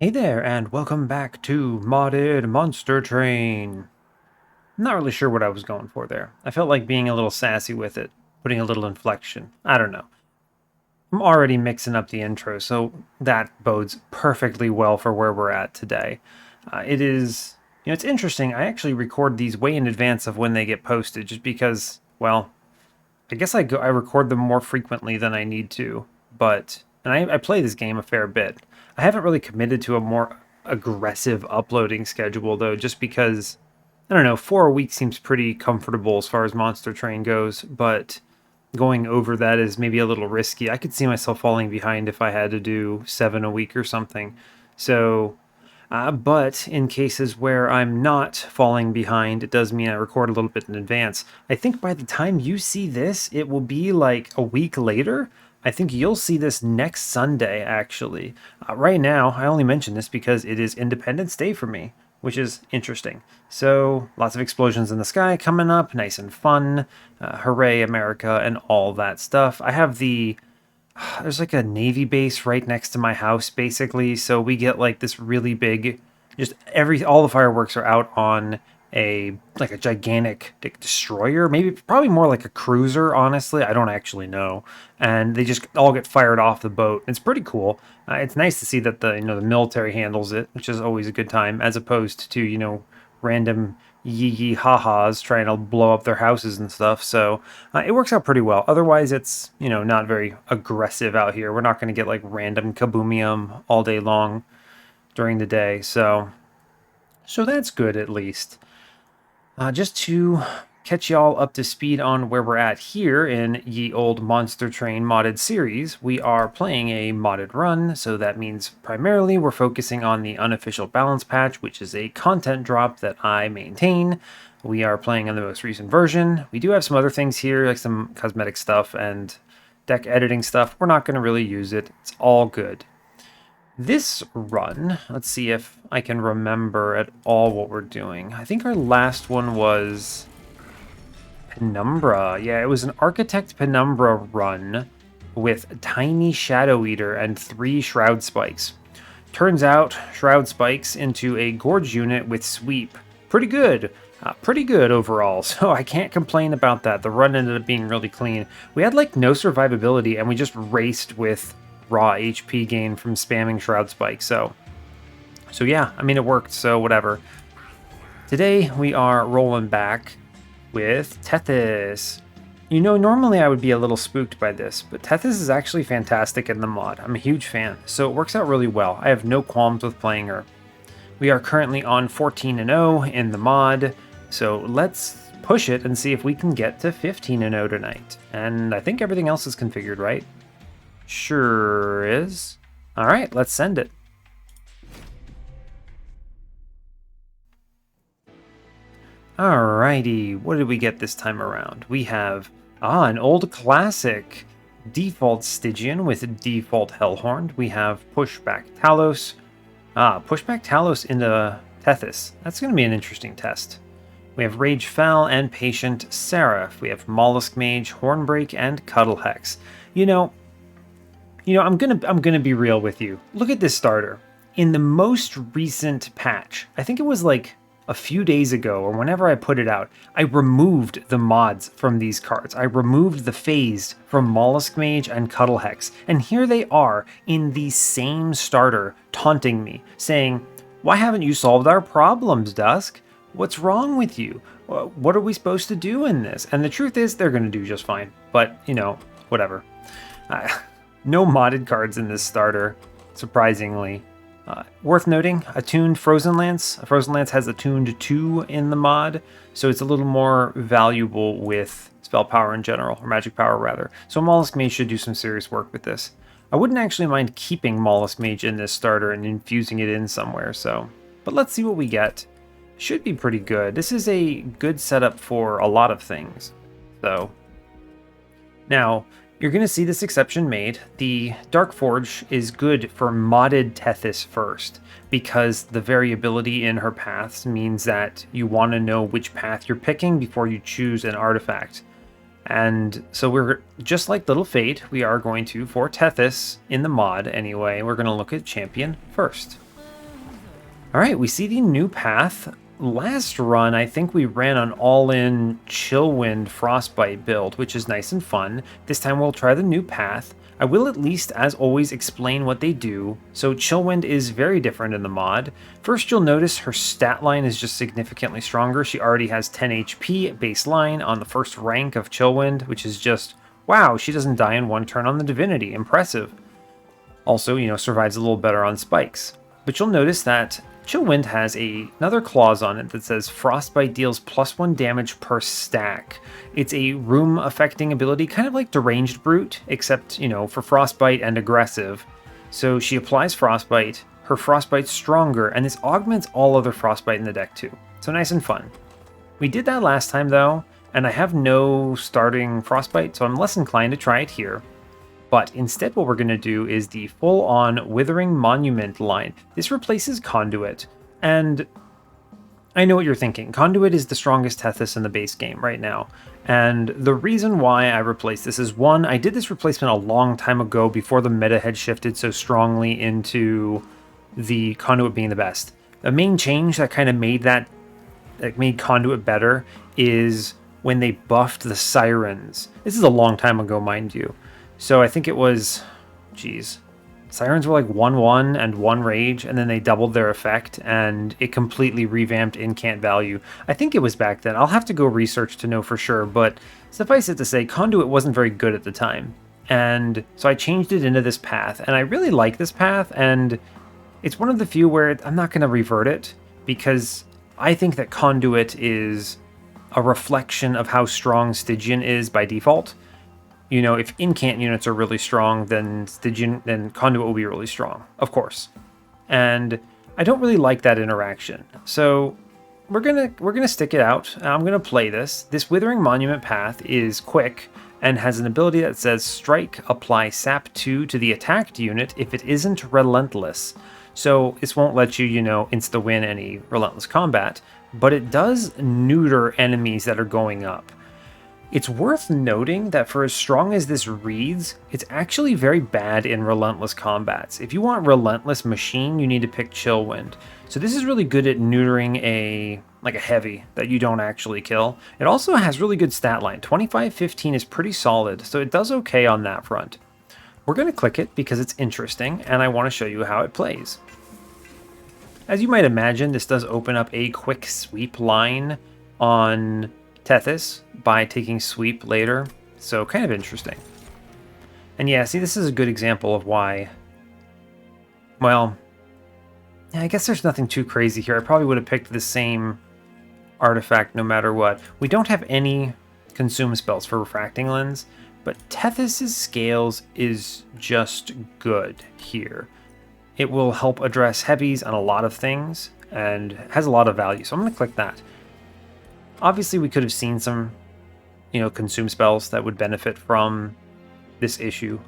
Hey there, and welcome back to Modded Monster Train. I'm not really sure what I was going for there. I felt like being a little sassy with it, putting a little inflection. I don't know. I'm already mixing up the intro, so that bodes perfectly well for where we're at today. It's interesting. I actually record these way in advance of when they get posted, just because, well, I guess I record them more frequently than I need to, and I play this game a fair bit. I haven't really committed to a more aggressive uploading schedule though, just because I don't know, 4 a week seems pretty comfortable as far as Monster Train goes, but going over that is maybe a little risky. I could see myself falling behind if I had to do 7 a week or something. So but in cases where I'm not falling behind, it does mean I record a little bit in advance. I think by the time you see this, it will be like a week later. I think you'll see this next Sunday, actually. Right now, I only mention this because it is Independence Day for me, which is interesting. So, lots of explosions in the sky coming up, nice and fun. Hooray, America, and all that stuff. There's like a Navy base right next to my house, basically. So we get like this really big, all the fireworks are out on a gigantic destroyer, maybe probably more like a cruiser. Honestly, I don't actually know, and they just all get fired off the boat. It's pretty cool. It's nice to see that the military handles it, which is always a good time, as opposed to random yee ha-has trying to blow up their houses and stuff. So it works out pretty well. Otherwise, it's not very aggressive out here. We're not going to get like random kaboomium all day long during the day. So that's good at least. Just to catch y'all up to speed on where we're at here in Ye Old Monster Train modded series, we are playing a modded run, so that means primarily we're focusing on the Unofficial Balance Patch, which is a content drop that I maintain. We are playing on the most recent version. We do have some other things here, like some cosmetic stuff and deck editing stuff. We're not going to really use it. It's all good. This run, let's see if I can remember at all what we're doing. I think our last one was Penumbra. Yeah, it was an Architect Penumbra run with Tiny Shadow Eater and 3 Shroud Spikes. Turns out, Shroud Spikes into a Gorge unit with Sweep. Pretty good. Pretty good overall, so I can't complain about that. The run ended up being really clean. We had like no survivability, and we just raced with raw HP gain from spamming Shroud Spike. So yeah, I mean, it worked, so whatever. Today we are rolling back with Tethys. Normally I would be a little spooked by this, but Tethys is actually fantastic in the mod. I'm a huge fan, so it works out really well. I have no qualms with playing her. We are currently on 14-0 in the mod, so let's push it and see if we can get to 15-0 tonight. And I think everything else is configured, right? Sure is. All right, let's send it. Alrighty, what did we get this time around? We have, an old classic. Default Stygian with default Hellhorned. We have Pushback Talos. Pushback Talos into Tethys. That's going to be an interesting test. We have Rage Fel and Patient Seraph. We have Mollusk Mage, Hornbreak, and Cuddle Hex. I'm gonna be real with you. Look at this starter. In the most recent patch, I think it was like a few days ago or whenever I put it out, I removed the mods from these cards. I removed the phased from Mollusk Mage and Cuddle Hex, and here they are in the same starter taunting me, saying, "Why haven't you solved our problems, Dusk? What's wrong with you? What are we supposed to do in this?" And the truth is, they're gonna do just fine. But whatever. No modded cards in this starter, surprisingly. Worth noting, attuned Frozen Lance. Frozen Lance has attuned 2 in the mod, so it's a little more valuable with spell power in general, or magic power rather. So Mollusk Mage should do some serious work with this. I wouldn't actually mind keeping Mollusk Mage in this starter and infusing it in somewhere, but let's see what we get. Should be pretty good. This is a good setup for a lot of things. So, now, you're going to see this exception made. The Dark Forge is good for modded Tethys first, because the variability in her paths means that you want to know which path you're picking before you choose an artifact. And so we're just like Little Fate, we are going to, for Tethys in the mod anyway, we're going to look at Champion first. All right, we see the new path. Last run, I think we ran an all-in Chillwind Frostbite build, which is nice and fun. This time we'll try the new path. I will at least, as always, explain what they do. So Chillwind is very different in the mod. First, you'll notice her stat line is just significantly stronger. She already has 10 HP baseline on the first rank of Chillwind, which is just, wow, she doesn't die in one turn on the Divinity. Impressive. Also, survives a little better on spikes. But you'll notice that Chillwind has another clause on it that says Frostbite deals +1 damage per stack. It's a room affecting ability, kind of like Deranged Brute, except, for Frostbite and aggressive. So she applies Frostbite, her Frostbite's stronger, and this augments all other Frostbite in the deck too. So nice and fun. We did that last time though, and I have no starting Frostbite, so I'm less inclined to try it here. But instead what we're going to do is the full-on Withering Monument line. This replaces Conduit, and I know what you're thinking. Conduit is the strongest Tethys in the base game right now, and the reason why I replaced this is, one, I did this replacement a long time ago before the meta had shifted so strongly into the Conduit being the best. The main change that kind of made made Conduit better is when they buffed the Sirens. This is a long time ago, mind you. So I think it was, Sirens were like 1/1 and 1 rage, and then they doubled their effect, and it completely revamped incant value. I think it was back then. I'll have to go research to know for sure, but suffice it to say, Conduit wasn't very good at the time. And so I changed it into this path, and I really like this path, and it's one of the few where I'm not going to revert it, because I think that Conduit is a reflection of how strong Stygian is by default. If incant units are really strong, then Conduit will be really strong, of course. And I don't really like that interaction. So we're gonna stick it out. I'm gonna play this. This Withering Monument path is quick and has an ability that says strike, apply sap 2 to the attacked unit if it isn't relentless. So this won't let you, insta-win any relentless combat, but it does neuter enemies that are going up. It's worth noting that for as strong as this reads, it's actually very bad in relentless combats. If you want relentless machine, you need to pick Chillwind. So this is really good at neutering a heavy that you don't actually kill. It also has really good stat line. 25-15 is pretty solid, so it does okay on that front. We're going to click it because it's interesting, and I want to show you how it plays. As you might imagine, this does open up a quick sweep line on Tethys by taking sweep later, so kind of interesting. And yeah, see, this is a good example of why, well, I guess there's nothing too crazy here. I probably would have picked the same artifact no matter what. We don't have any consume spells for Refracting Lens, but Tethys' Scales is just good here. It will help address heavies on a lot of things and has a lot of value, so I'm going to click that. Obviously, we could have seen some, consume spells that would benefit from this issue,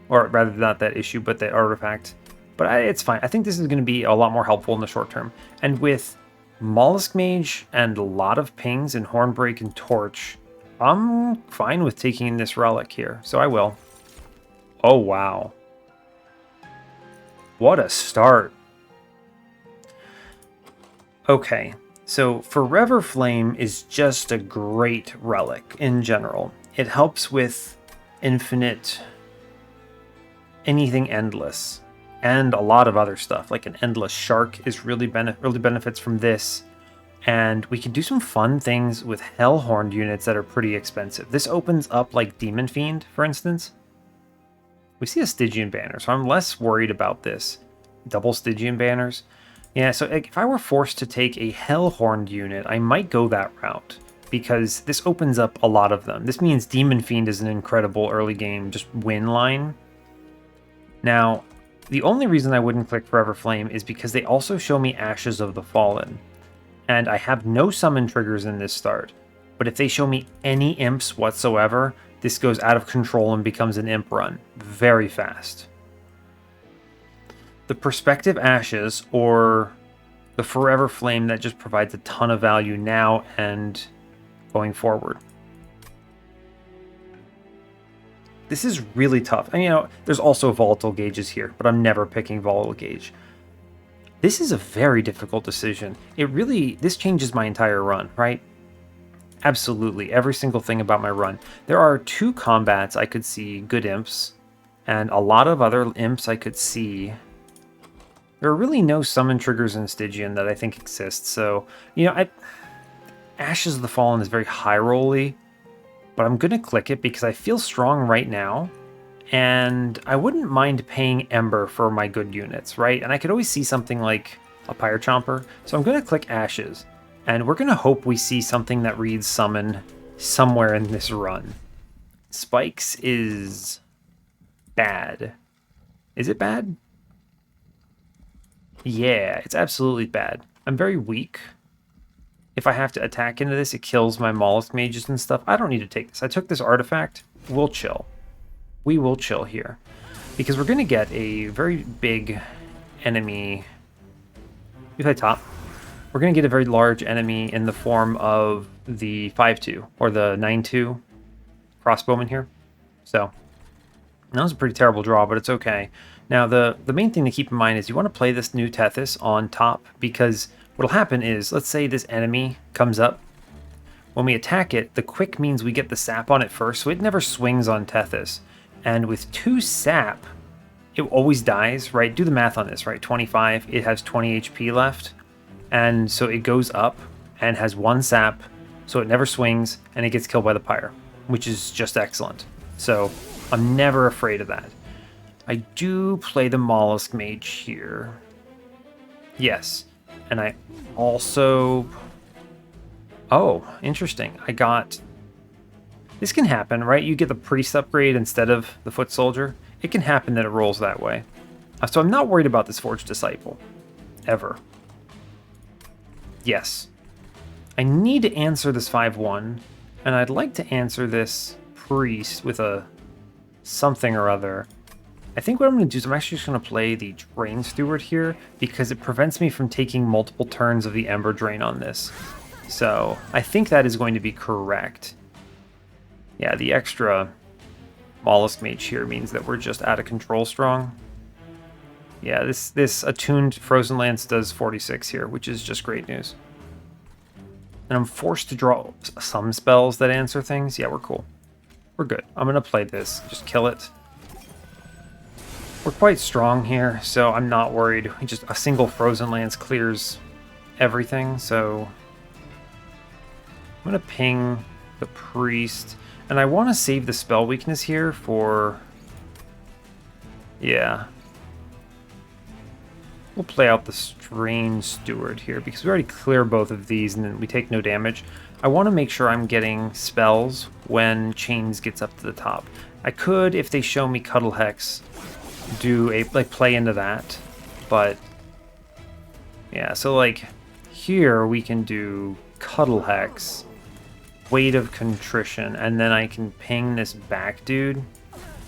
or rather not that issue, but the artifact. But it's fine. I think this is going to be a lot more helpful in the short term. And with Mollusk Mage and a lot of pings and Hornbreak and Torch, I'm fine with taking this relic here, so I will. Oh, wow. What a start. Okay. So Forever Flame is just a great relic in general. It helps with infinite, anything endless, and a lot of other stuff, like an Endless Shark is really benefits from this. And we can do some fun things with Hellhorned units that are pretty expensive. This opens up like Demon Fiend, for instance. We see a Stygian banner, so I'm less worried about this. Double Stygian banners. Yeah, so if I were forced to take a Hellhorned unit, I might go that route, because this opens up a lot of them. This means Demon Fiend is an incredible early game just win line. Now, the only reason I wouldn't click Forever Flame is because they also show me Ashes of the Fallen, and I have no summon triggers in this start. But if they show me any imps whatsoever, this goes out of control and becomes an imp run very fast. The Perspective Ashes, or the Forever Flame, that just provides a ton of value now and going forward. This is really tough. And there's also volatile gauges here, but I'm never picking volatile gauge. This is a very difficult decision. This changes my entire run, right? Absolutely, every single thing about my run. There are 2 combats I could see good imps, and a lot of other imps I could see. There are really no summon triggers in Stygian that I think exist, so, you know, Ashes of the Fallen is very high rolly, but I'm going to click it because I feel strong right now, and I wouldn't mind paying Ember for my good units, right? And I could always see something like a Pyre Chomper, so I'm going to click Ashes, and we're going to hope we see something that reads Summon somewhere in this run. Spikes is bad. Is it bad? Yeah, it's absolutely bad. I'm very weak. If I have to attack into this, it kills my mollusk mages and stuff. I don't need to take this. I took this artifact. We'll chill. We will chill here. Because we're going to get a very big enemy. We play top. We're going to get a very large enemy in the form of the 5-2 or the 9-2 crossbowman here. So, that was a pretty terrible draw, but it's okay. Now, the main thing to keep in mind is you want to play this new Tethys on top, because what'll happen is, let's say this enemy comes up. When we attack it, the quick means we get the sap on it first, so it never swings on Tethys. And with 2 sap, it always dies, right? Do the math on this, right? 25, it has 20 HP left. And so it goes up and has 1 sap, so it never swings, and it gets killed by the Pyre, which is just excellent. So I'm never afraid of that. I do play the Mollusk Mage here. Yes. And I also... Oh, interesting. I got... This can happen, right? You get the Priest upgrade instead of the Foot Soldier. It can happen that it rolls that way. So I'm not worried about this Forged Disciple. Ever. Yes. I need to answer this 5-1, and I'd like to answer this Priest with a something or other. I think what I'm going to do is I'm actually just going to play the Drain Steward here, because it prevents me from taking multiple turns of the Ember Drain on this. So I think that is going to be correct. Yeah, the extra Mollusk Mage here means that we're just out of control strong. Yeah, this attuned Frozen Lance does 46 here, which is just great news. And I'm forced to draw some spells that answer things. Yeah, we're cool. We're good. I'm going to play this. Just kill it. We're quite strong here, so I'm not worried. Just a single Frozen Lance clears everything, so... I'm going to ping the Priest. And I want to save the spell weakness here for... Yeah. We'll play out the Strange Steward here, because we already clear both of these and then we take no damage. I want to make sure I'm getting spells when Chains gets up to the top. I could, if they show me Cuddle Hex, do a play into that, but yeah, so like here we can do Cuddle Hex, Weight of Contrition, and then I can ping this back dude,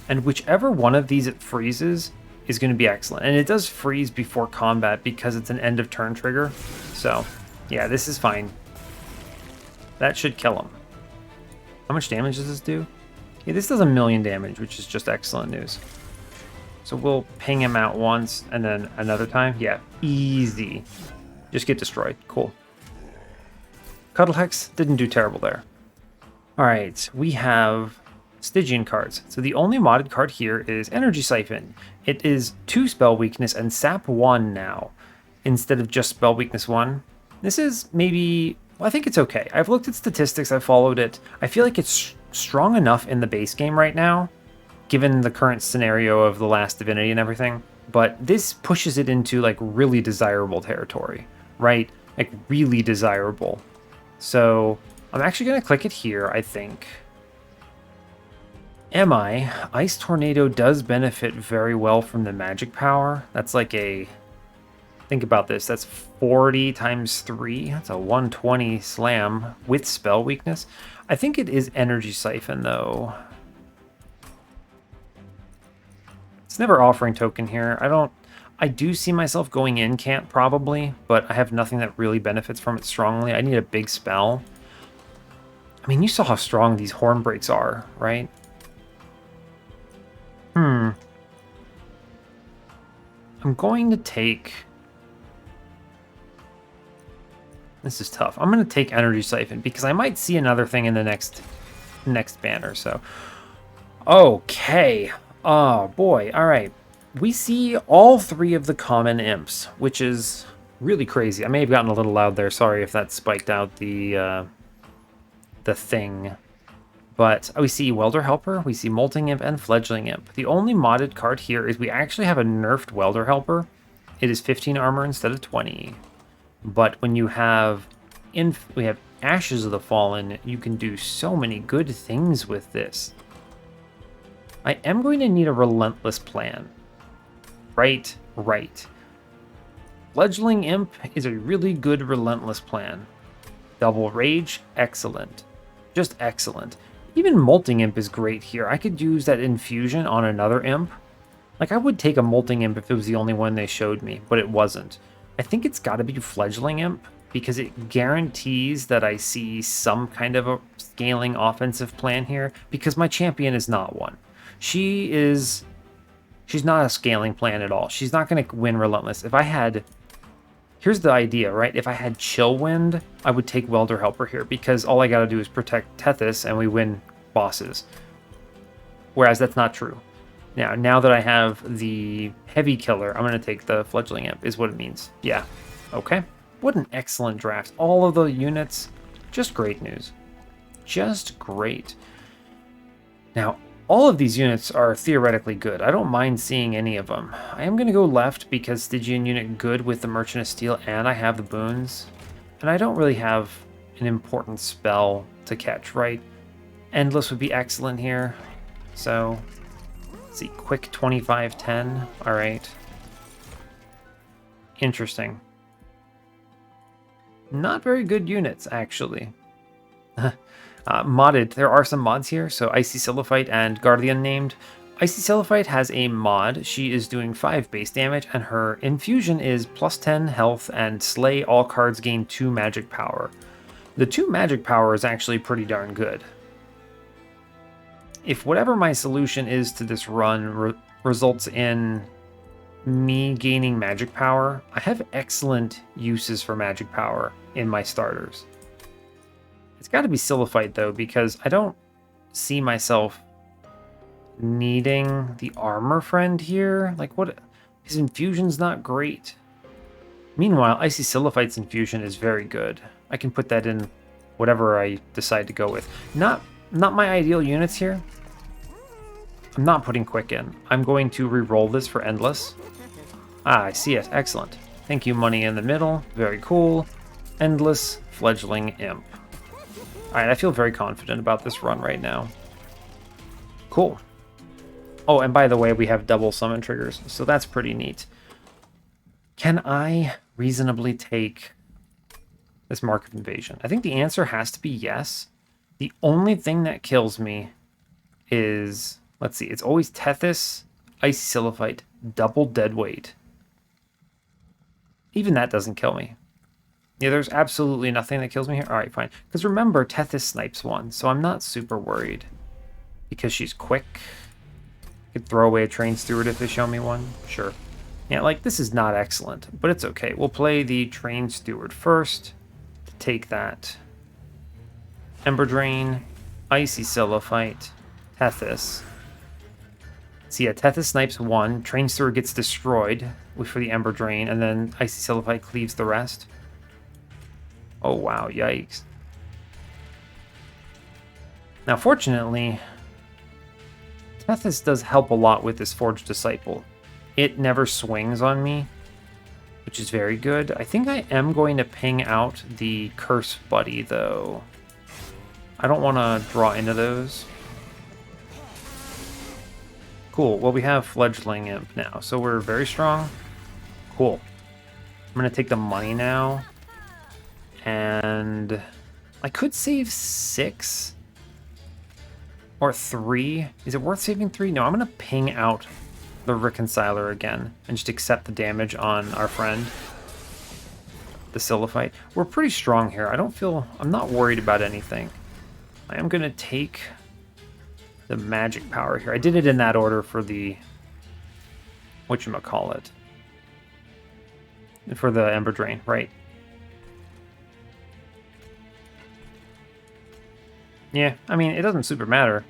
and whichever one of these it freezes is going to be excellent. And it does freeze before combat because it's an end of turn trigger, so yeah, this is fine. That should kill him. How much damage does this do? Yeah, this does 1,000,000 damage, which is just excellent news. So we'll ping him out once, and then another time. Yeah, easy. Just get destroyed. Cool. Cuddle Hex didn't do terrible there. Alright, we have Stygian cards. So the only modded card here is Energy Siphon. It is 2 spell weakness and sap 1 now, instead of just spell weakness 1. This is maybe... Well, I think it's okay. I've looked at statistics, I've followed it. I feel like it's strong enough in the base game right now, given the current scenario of the last Divinity and everything, but this pushes it into like really desirable territory, right? Like really desirable. So I'm actually going to click it here, I think. Am I? Ice Tornado does benefit very well from the magic power. That's like a... Think about this. That's 40 times 3. That's a 120 slam with spell weakness. I think it is Energy Siphon, though. It's never offering token here. I do see myself going in camp probably, but I have nothing that really benefits from it strongly. I need a big spell. I mean, you saw how strong these horn breaks are, right? I'm going to take This is tough. I'm going to take Energy Siphon because I might see another thing in the next banner. So, okay. Oh, boy. All right. We see all 3 of the common imps, which is really crazy. I may have gotten a little loud there. Sorry if that spiked out the thing. But we see Welder Helper, we see Molting Imp, and Fledgling Imp. The only modded card here is we actually have a nerfed Welder Helper. It is 15 armor instead of 20. But when you have we have Ashes of the Fallen, you can do so many good things with this. I am going to need a Relentless plan. Right. Fledgling Imp is a really good Relentless plan. Double Rage, excellent. Just excellent. Even Molting Imp is great here. I could use that infusion on another imp. Like, I would take a Molting Imp if it was the only one they showed me, but it wasn't. I think it's got to be Fledgling Imp, because it guarantees that I see some kind of a scaling offensive plan here, because my champion is not one. She's not a scaling plan at all. She's not going to win Relentless. If I had... Here's the idea, right? If I had Chill Wind, I would take Welder Helper here, because all I gotta do is protect Tethys and we win bosses. Whereas that's not true. Now that I have the Heavy Killer, I'm gonna take the Fledgling Imp, is what it means. Yeah. Okay. What an excellent draft. All of the units, just great news. Just great. Now, all of these units are theoretically good. I don't mind seeing any of them. I am going to go left because Stygian unit good with the Merchant of Steel, and I have the boons. And I don't really have an important spell to catch, right? Endless would be excellent here. So, let's see, quick 25-10. All right. Interesting. Not very good units, actually. Modded. There are some mods here. So Icy Silliphite and Guardian named. Icy Silliphite has a mod. She is doing 5 base damage, and her infusion is plus 10 health, and slay all cards gain 2 magic power. The 2 magic power is actually pretty darn good. If whatever my solution is to this run results in me gaining magic power, I have excellent uses for magic power in my starters. It's got to be Silliphite, though, because I don't see myself needing the armor friend here. Like, what? His infusion's not great. Meanwhile, Icy Silliphite's infusion is very good. I can put that in whatever I decide to go with. Not my ideal units here. I'm not putting Quick in. I'm going to re-roll this for Endless. Ah, I see it. Excellent. Thank you, money in the middle. Very cool. Endless Fledgling Imp. Alright, I feel very confident about this run right now. Cool. Oh, and by the way, we have double summon triggers, so that's pretty neat. Can I reasonably take this Mark of Invasion? I think the answer has to be yes. The only thing that kills me is... Let's see, it's always Tethys, Icy Silliphite, double deadweight. Even that doesn't kill me. Yeah, there's absolutely nothing that kills me here. All right, fine. Because remember, Tethys snipes one, so I'm not super worried. Because she's quick. I could throw away a Train Steward if they show me one. Sure. Yeah, like, this is not excellent, but it's okay. We'll play the Train Steward first to take that. Ember Drain, Icy Silliphite, Tethys. So yeah, Tethys snipes one, Train Steward gets destroyed for the Ember Drain, and then Icy Silliphite cleaves the rest. Oh wow, yikes. Now fortunately, Tethys does help a lot with this Forged Disciple. It never swings on me, which is very good. I think I am going to ping out the Curse Buddy though. I don't want to draw into those. Cool, well we have Fledgling Imp now, so we're very strong. Cool. I'm going to take the money now. And I could save 6 or 3. Is it worth saving 3? No, I'm going to ping out the Reconciler again and just accept the damage on our friend, the Silliphite. We're pretty strong here. I'm not worried about anything. I am going to take the magic power here. I did it in that order for the, whatchamacallit, for the Ember Drain, right? Yeah, I mean, it doesn't super matter.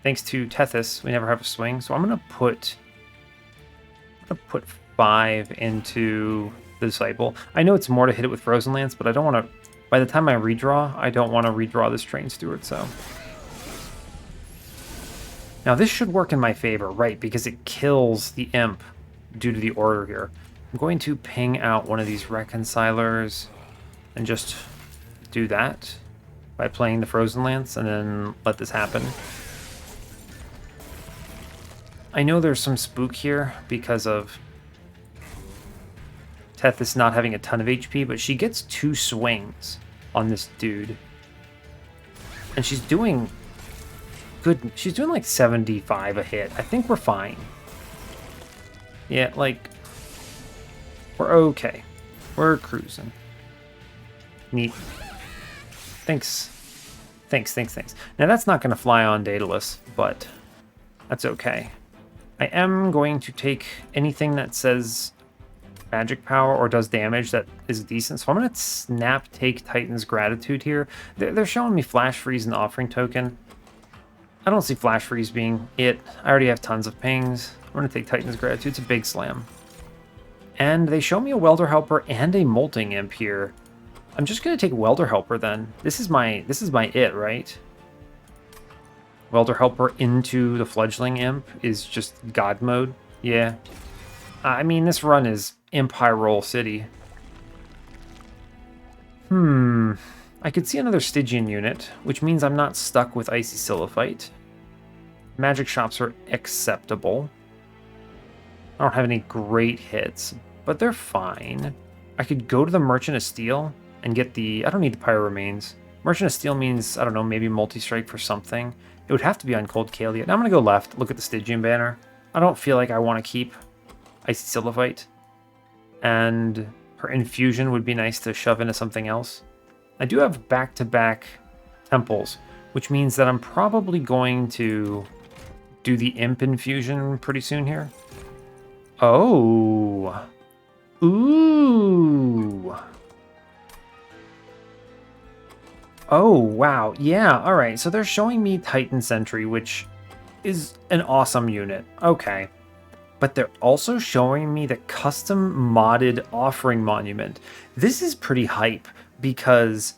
Thanks to Tethys, we never have a swing, so I'm gonna put 5 into the Disciple. I know it's more to hit it with Frozen Lance, but I don't want to... By the time I redraw, I don't want to redraw this Train Steward, so... Now this should work in my favor, right, because it kills the Imp due to the order here. I'm going to ping out one of these Reconcilers and just do that by playing the Frozen Lance and then let this happen. I know there's some spook here because of Tethys not having a ton of HP, but she gets 2 swings on this dude. And she's doing good. She's doing like 75 a hit. I think we're fine. Yeah, like, we're okay. We're cruising. Neat. Thanks. Thanks. Now that's not going to fly on Daedalus, but that's okay. I am going to take anything that says magic power or does damage that is decent. So I'm going to snap take Titan's Gratitude here. They're showing me Flash Freeze and Offering Token. I don't see Flash Freeze being it. I already have tons of pings. I'm going to take Titan's Gratitude. It's a big slam. And they show me a Welder Helper and a Molting Imp here. I'm just going to take Welder Helper then. This is my it, right? Welder Helper into the Fledgling Imp is just God mode. Yeah. I mean, this run is Empire Roll City. I could see another Stygian unit, which means I'm not stuck with Icy Siliphyte. Magic shops are acceptable. I don't have any great hits, but they're fine. I could go to the Merchant of Steel and get the... I don't need the Pyro Remains. Merchant of Steel means, I don't know, maybe multi-strike for something. It would have to be on Cold Kalia. Now I'm going to go left, look at the Stygian banner. I don't feel like I want to keep Icy Siliphyte. And her Infusion would be nice to shove into something else. I do have back-to-back temples, which means that I'm probably going to do the Imp Infusion pretty soon here. Oh. Ooh. Oh, wow. Yeah, all right. So they're showing me Titan Sentry, which is an awesome unit. Okay. But they're also showing me the custom modded Offering Monument. This is pretty hype because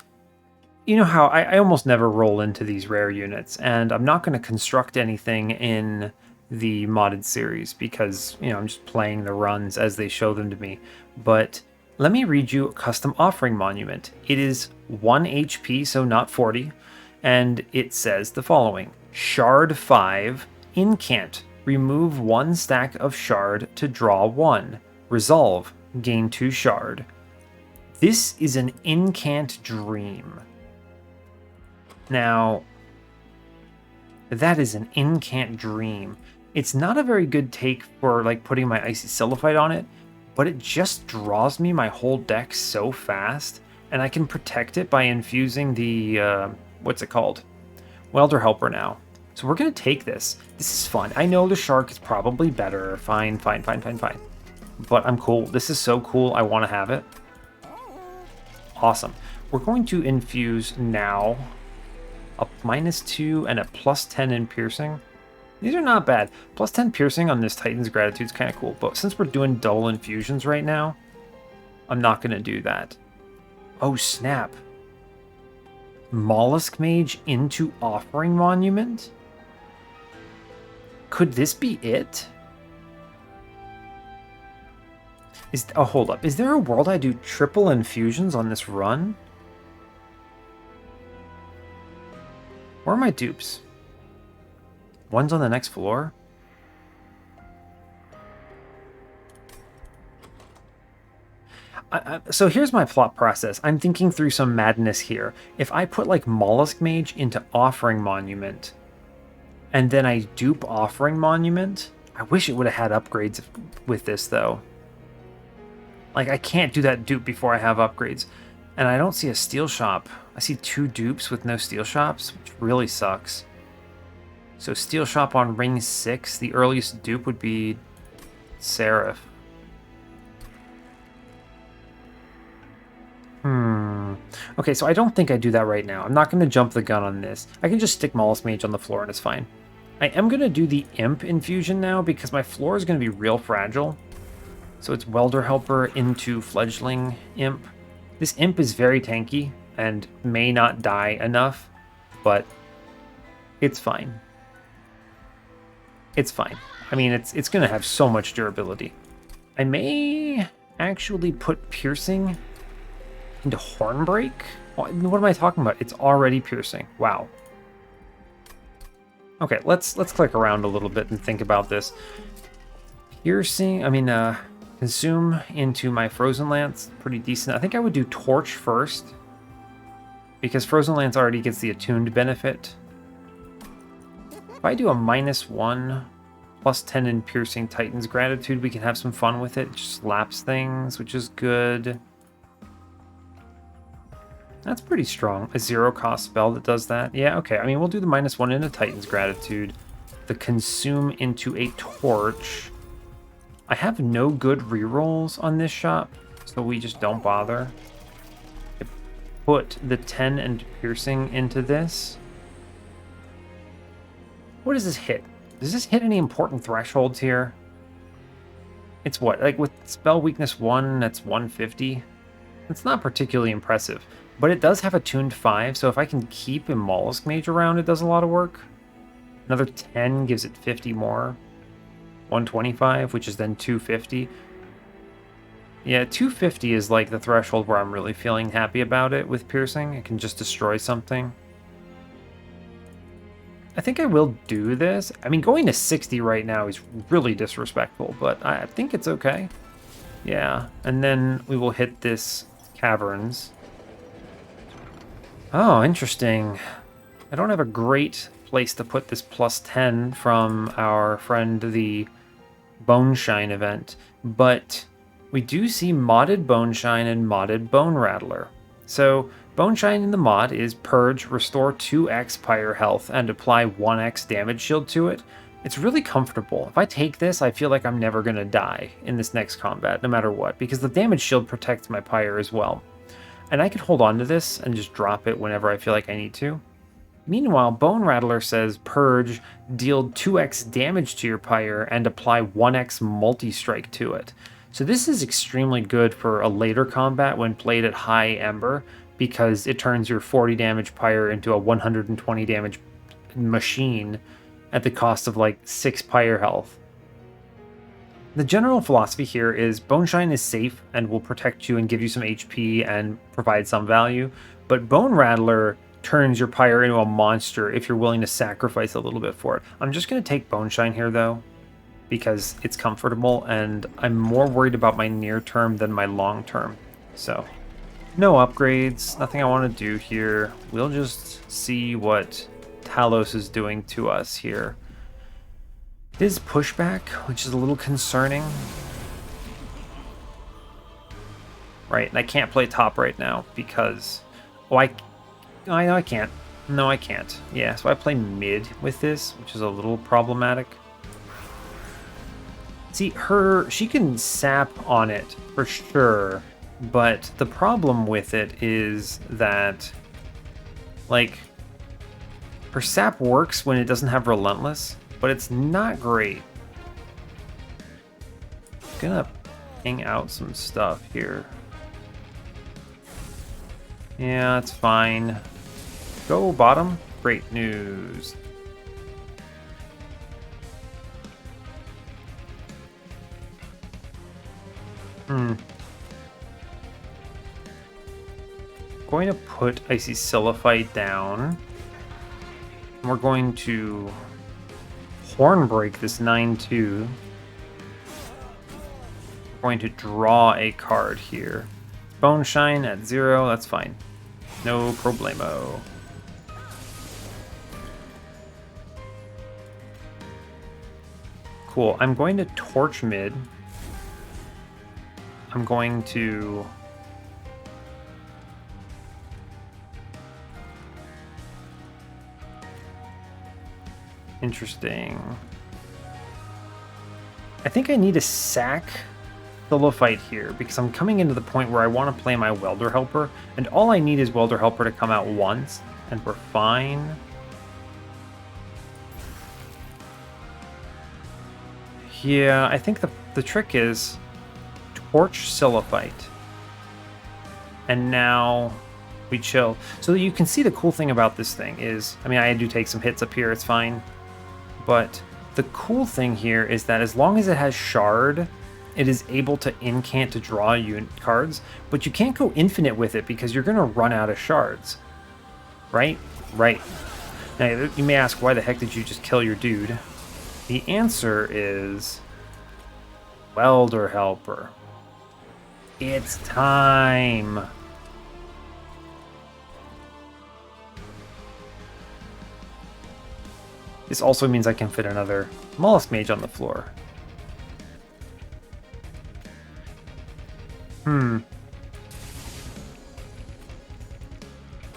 you know how I almost never roll into these rare units, and I'm not going to construct anything in the modded series because, you know, I'm just playing the runs as they show them to me. But let me read you a custom Offering Monument. It is 1 HP, so not 40, and it says the following. Shard 5, Incant. Remove 1 stack of Shard to draw 1. Resolve. Gain 2 Shard. This is an Incant Dream. Now, that is an Incant Dream. It's not a very good take for like putting my Icy Siliphyte on it, but it just draws me my whole deck so fast, and I can protect it by infusing the, what's it called? Welder Helper now. So we're going to take this. This is fun. I know the Shark is probably better. Fine. But I'm cool. This is so cool. I want to have it. Awesome. We're going to infuse now a -2 and a +10 in piercing. These are not bad. +10 piercing on this Titan's Gratitude is kind of cool. But since we're doing double infusions right now, I'm not going to do that. Oh, snap. Mollusk Mage into Offering Monument? Could this be it? Oh, hold up. Is there a world I do triple infusions on this run? Where are my dupes? One's on the next floor? So here's my plot process. I'm thinking through some madness here. If I put like Mollusk Mage into Offering Monument, and then I dupe Offering Monument, I wish it would have had upgrades with this though. Like I can't do that dupe before I have upgrades. And I don't see a steel shop. I see 2 dupes with no steel shops, which really sucks. So steel shop on ring 6, the earliest dupe would be Seraph. Okay, so I don't think I do that right now. I'm not going to jump the gun on this. I can just stick Mollusk Mage on the floor and it's fine. I am going to do the Imp infusion now because my floor is going to be real fragile. So it's Welder Helper into Fledgling Imp. This Imp is very tanky and may not die enough, but it's fine. It's fine. I mean, it's going to have so much durability. I may actually put Piercing into Hornbreak. What am I talking about? It's already Piercing. Wow. Okay, let's click around a little bit and think about this. Piercing, consume into my Frozen Lance, pretty decent. I think I would do Torch first, because Frozen Lance already gets the attuned benefit. If I do a -1, +10 in Piercing Titan's Gratitude, we can have some fun with it. It just laps things, which is good. That's pretty strong. A 0-cost spell that does that. Yeah, okay. I mean, we'll do the -1 into Titan's Gratitude. The consume into a Torch. I have no good rerolls on this shop, so we just don't bother. I put the 10 and Piercing into this. What does this hit? Does this hit any important thresholds here? It's what? Like with spell weakness 1, that's 150. It's not particularly impressive. But it does have a tuned 5, so if I can keep a Mollusk Mage around, it does a lot of work. Another 10 gives it 50 more. 125, which is then 250. Yeah, 250 is like the threshold where I'm really feeling happy about it with Piercing. It can just destroy something. I think I will do this. I mean, going to 60 right now is really disrespectful, but I think it's okay. Yeah, and then we will hit this Caverns. Oh, interesting. I don't have a great place to put this +10 from our friend the Boneshine event, but we do see modded Boneshine and modded Bone Rattler. So Boneshine in the mod is Purge, restore 2x Pyre health, and apply 1x damage shield to it. It's really comfortable. If I take this, I feel like I'm never going to die in this next combat, no matter what, because the damage shield protects my Pyre as well. And I could hold on to this and just drop it whenever I feel like I need to. Meanwhile, Bone Rattler says Purge, deal 2x damage to your Pyre and apply 1x multi-strike to it. So this is extremely good for a later combat when played at high Ember, because it turns your 40 damage Pyre into a 120 damage machine at the cost of like 6 Pyre health. The general philosophy here is Boneshine is safe and will protect you and give you some HP and provide some value, but Bone Rattler turns your Pyre into a monster if you're willing to sacrifice a little bit for it. I'm just going to take Boneshine here though, because it's comfortable and I'm more worried about my near term than my long term. So, no upgrades, nothing I want to do here. We'll just see what Talos is doing to us here. It is pushback, which is a little concerning. Right, and I can't play top right now because... Oh, I know I can't. No, I can't. Yeah, so I play mid with this, which is a little problematic. See, she can sap on it for sure, but the problem with it is that, like, her sap works when it doesn't have Relentless, but it's not great. I'm gonna hang out some stuff here. Yeah, it's fine. Go bottom. Great news. Going to put Icy Silliphite down. We're going to Hornbreak this 9/2. We're going to draw a card here. Boneshine at 0, that's fine. No problemo. Cool, I'm going to torch mid. I'm going to... Interesting. I think I need a sack Silophyte here because I'm coming into the point where I want to play my Welder Helper, and all I need is Welder Helper to come out once, and we're fine. Yeah, I think the trick is Torch Silophyte. And now we chill. So you can see the cool thing about this thing is, I mean, I do take some hits up here, it's fine. But the cool thing here is that as long as it has Shard, it is able to incant to draw unit cards, but you can't go infinite with it because you're going to run out of shards. Right? Right. Now, you may ask, why the heck did you just kill your dude? The answer is Welder Helper. It's time. This also means I can fit another Mollusk Mage on the floor. I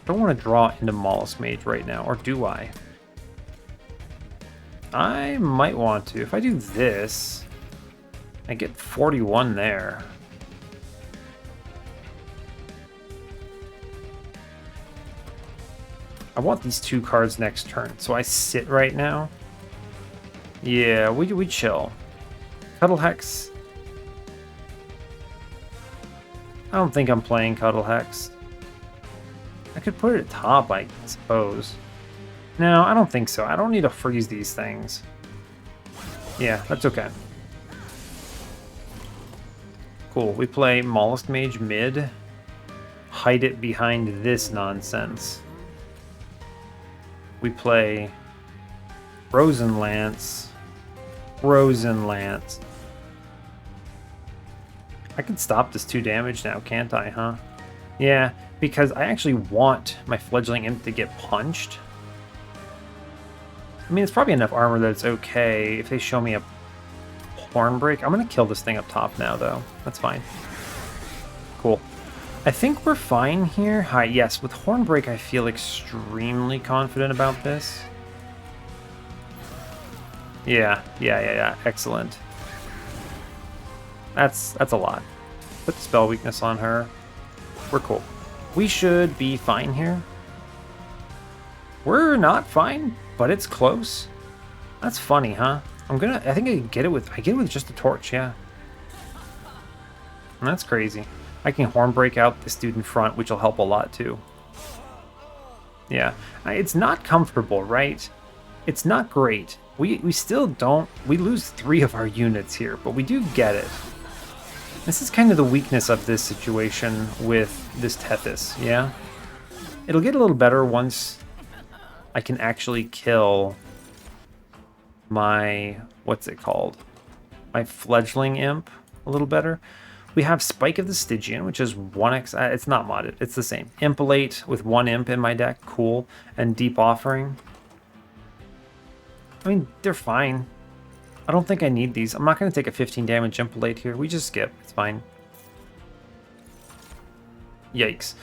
don't want to draw into Mollusk Mage right now, or do I? I might want to. If I do this, I get 41 there. I want these 2 cards next turn, so I sit right now. Yeah, we chill. Cuddle Hex. I don't think I'm playing Cuddle Hex. I could put it at top, I suppose. No, I don't think so. I don't need to freeze these things. Yeah, that's okay. Cool. We play Mollusk Mage mid. Hide it behind this nonsense. We play Frozen Lance. Frozen Lance. I can stop this 2 damage now, can't I, huh? Yeah, because I actually want my Fledgling Imp to get punched. I mean, it's probably enough armor that it's okay if they show me a Hornbreak. I'm going to kill this thing up top now, though. That's fine. Cool. I think we're fine here. Hi, yes, with Hornbreak, I feel extremely confident about this. Yeah. Excellent. That's a lot. Put the spell weakness on her. We're cool. We should be fine here. We're not fine, but it's close. That's funny, huh? I think I get it with just a torch, yeah. And that's crazy. I can Hornbreak out this dude in front, which will help a lot too. Yeah. It's not comfortable, right? It's not great. We still don't... We lose 3 of our units here, but we do get it. This is kind of the weakness of this situation with this Tethys, yeah? It'll get a little better once I can actually kill my... What's it called? My Fledgling Imp a little better. We have Spike of the Stygian, which is 1x... It's not modded. It's the same. Impalate with 1 Imp in my deck. Cool. And Deep Offering. I mean, they're fine. I don't think I need these. I'm not going to take a 15 damage Impalate here. We just skip. It's fine. Yikes.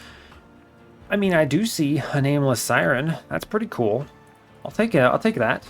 I mean, I do see a Nameless Siren. That's pretty cool. I'll take it. I'll take that.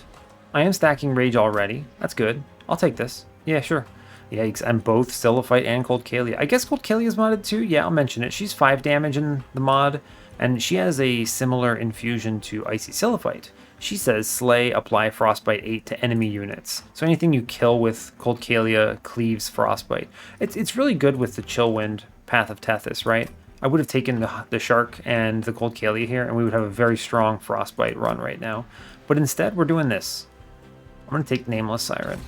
I am stacking Rage already. That's good. I'll take this. Yeah, sure. Yikes. I'm both Silophyte and Cold Kalia. I guess Cold Kalia is modded too. Yeah, I'll mention it. She's 5 damage in the mod, and she has a similar infusion to Icy Silophyte. She says, slay, apply Frostbite 8 to enemy units. So anything you kill with Cold Kalia cleaves Frostbite. It's really good with the Chillwind Path of Tethys, right? I would have taken the Shark and the Cold Kalia here, and we would have a very strong Frostbite run right now. But instead, we're doing this. I'm going to take Nameless Siren.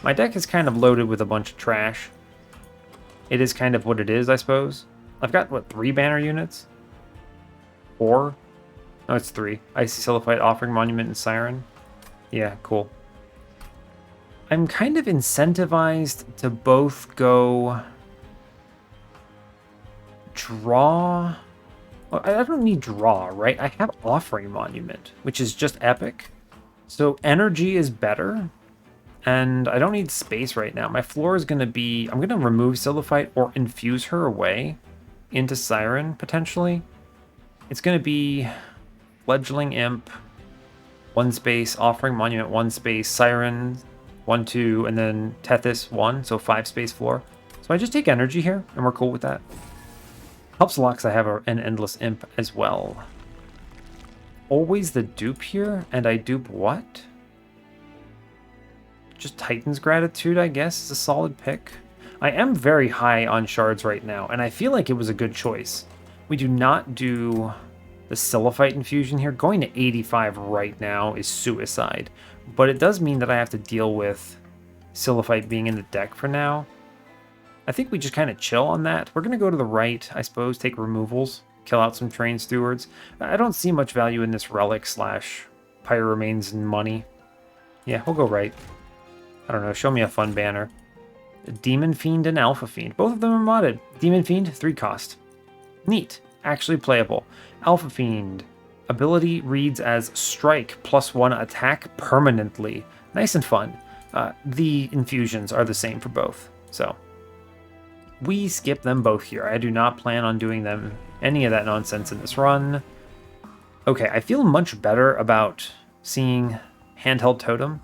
My deck is kind of loaded with a bunch of trash. It is kind of what it is, I suppose. I've got, what, 3 banner units? 4? No, it's 3. Icy Silophyte, Offering Monument, and Siren. Yeah, cool. I'm kind of incentivized to both go... Draw... Well, I don't need draw, right? I have Offering Monument, which is just epic. So energy is better. And I don't need space right now. My floor is going to be... I'm going to remove Silophyte or infuse her away into Siren, potentially. It's going to be... Fledgling Imp, 1 space, Offering Monument, 1 space, Siren, 1, 2, and then Tethys, 1, so 5 space floor. So I just take energy here, and we're cool with that. Helps a lot because I have an Endless Imp as well. Always the dupe here, and I dupe what? Just Titan's Gratitude, I guess, is a solid pick. I am very high on shards right now, and I feel like it was a good choice. We do not do the Silliphite infusion here. Going to 85 right now is suicide, but it does mean that I have to deal with Silliphite being in the deck for now. I think we just kind of chill on that. We're going to go to the right, I suppose, take removals, kill out some Train Stewards. I don't see much value in this Relic / Pyre Remains and money. Yeah, we'll go right. I don't know, show me a fun banner. Demon Fiend and Alpha Fiend. Both of them are modded. Demon Fiend, 3 cost. Neat. Actually playable. Alpha Fiend. Ability reads as Strike +1 attack permanently. Nice and fun. The infusions are the same for both. So, we skip them both here. I do not plan on doing them any of that nonsense in this run. Okay, I feel much better about seeing Handheld Totem.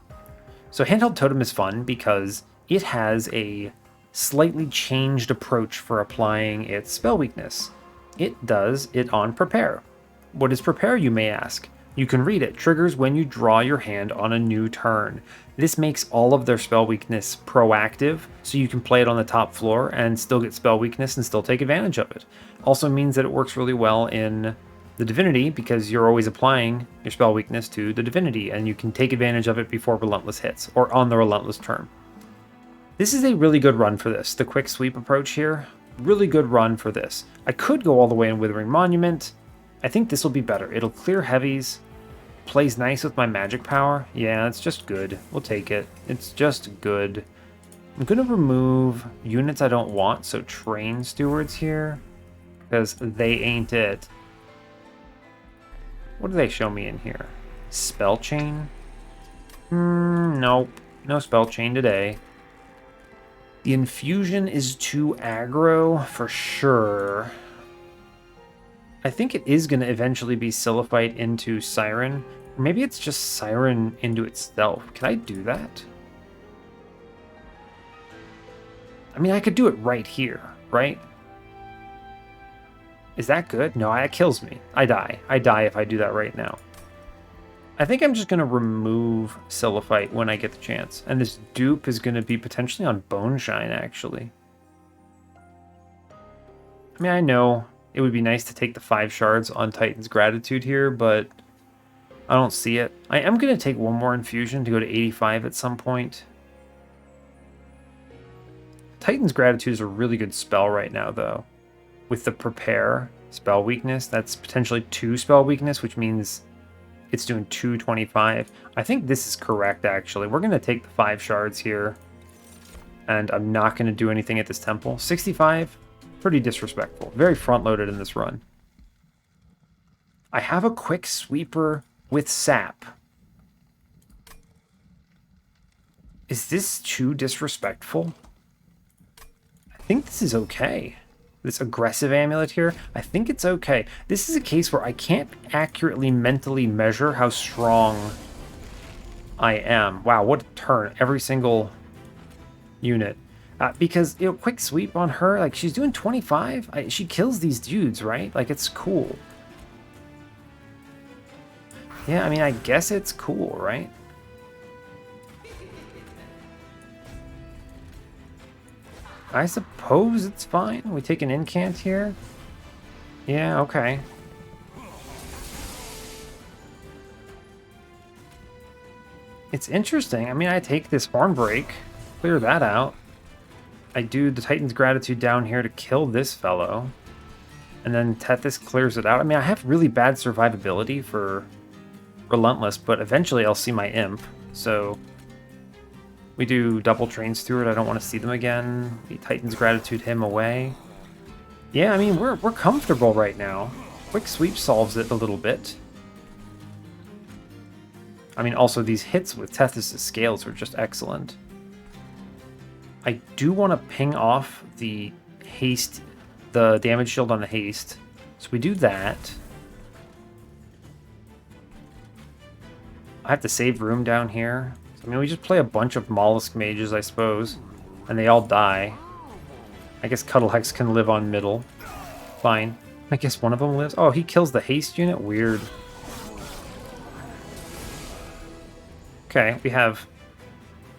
So Handheld Totem is fun because it has a slightly changed approach for applying its spell weakness. It does it on Prepare. What is Prepare, you may ask? You can read it. Triggers when you draw your hand on a new turn. This makes all of their spell weakness proactive, so you can play it on the top floor and still get spell weakness and still take advantage of it. Also means that it works really well in the Divinity because you're always applying your spell weakness to the Divinity and you can take advantage of it before Relentless hits or on the Relentless turn. This is a really good run for this. The quick sweep approach here, really good run for this. I could go all the way in Withering Monument. I think this will be better. It'll clear heavies, plays nice with my magic power. Yeah, it's just good. We'll take it. It's just good. I'm going to remove units I don't want, so Train Stewards here, because they ain't it. What do they show me in here? Spell Chain? Nope. No Spell Chain today. The infusion is too aggro for sure. I think it is going to eventually be Silliphite into Siren. Or maybe it's just Siren into itself. Can I do that? I mean, I could do it right here, right? Is that good? No, it kills me. I die. I die if I do that right now. I think I'm just going to remove Silliphite when I get the chance. And this dupe is going to be potentially on Boneshine, actually. I mean, I know it would be nice to take the 5 shards on Titan's Gratitude here, but I don't see it. I am going to take one more infusion to go to 85 at some point. Titan's Gratitude is a really good spell right now, though. With the Prepare spell weakness, that's potentially 2 spell weakness, which means it's doing 225. I think this is correct, actually. We're going to take the 5 shards here, and I'm not going to do anything at this temple. 65, pretty disrespectful. Very front-loaded in this run. I have a quick sweeper with sap. Is this too disrespectful? I think this is okay. This aggressive amulet here, I think it's okay. This is a case where I can't accurately mentally measure how strong I am. Wow, what a turn. Every single unit. Because, you know, quick sweep on her, like, she's doing 25. She kills these dudes, right? Like, it's cool. Yeah, I mean, I guess it's cool, right? I suppose it's fine. We take an incant here. Yeah, okay. It's interesting. I mean, I take this Hornbreak, clear that out. I do the Titan's Gratitude down here to kill this fellow. And then Tethys clears it out. I mean, I have really bad survivability for Relentless, but eventually I'll see my Imp. So we do double Train Steward. I don't want to see them again. We Titan's Gratitude him away. Yeah, I mean, we're comfortable right now. Quick Sweep solves it a little bit. I mean, also these hits with Tethys' scales are just excellent. I do want to ping off the haste, the damage shield on the haste. So we do that. I have to save room down here. I mean, we just play a bunch of Mollusk Mages, I suppose, and they all die. I guess Cuddlehex can live on middle. Fine. I guess one of them lives. Oh, he kills the haste unit? Weird. Okay, we have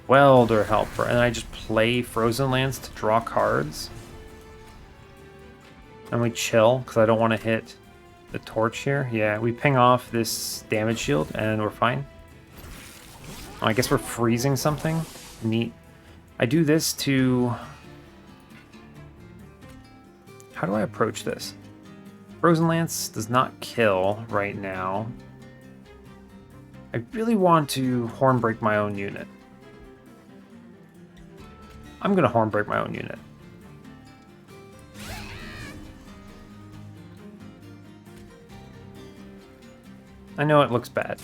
Welder Helper, and I just play Frozen Lands to draw cards. And we chill, because I don't want to hit the torch here. Yeah, we ping off this damage shield, and we're fine. Oh, I guess we're freezing something. Neat. I do this to... How do I approach this? Frozen Lance does not kill right now. I really want to Hornbreak my own unit. I'm going to Hornbreak my own unit. I know it looks bad.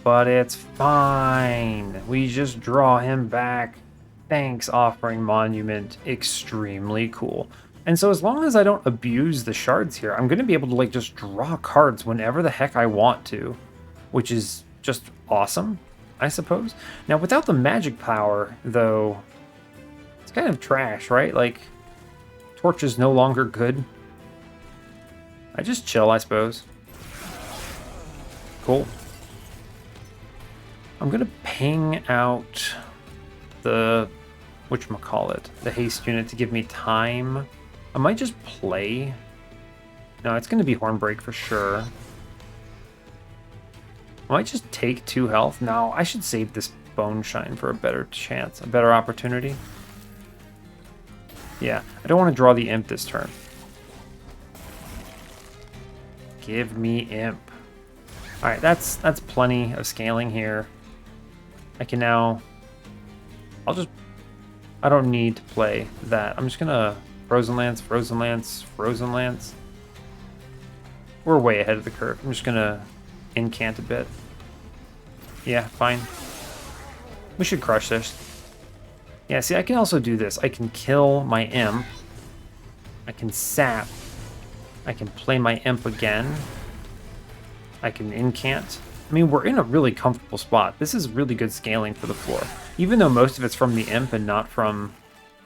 But it's fine. We just draw him back. Thanks, Offering Monument. Extremely cool. And so as long as I don't abuse the shards here, I'm going to be able to like just draw cards whenever the heck I want to. Which is just awesome, I suppose. Now, without the magic power, though, it's kind of trash, right? Like, Torch is no longer good. I just chill, I suppose. Cool. I'm going to ping out the, whatchamacallit, the haste unit to give me time. I might just play. No, it's going to be Hornbreak for sure. I might just take 2 health. No, I should save this Bone Shine for a better chance, a better opportunity. Yeah, I don't want to draw the Imp this turn. Give me Imp. Alright, that's plenty of scaling here. I can now... I don't need to play that. I'm just gonna Frozen Lance, Frozen Lance, Frozen Lance. We're way ahead of the curve. I'm just gonna incant a bit. Yeah, fine. We should crush this. Yeah, see, I can also do this. I can kill my Imp. I can sap. I can play my Imp again. I can incant. I mean, we're in a really comfortable spot. This is really good scaling for the floor. Even though most of it's from the Imp and not from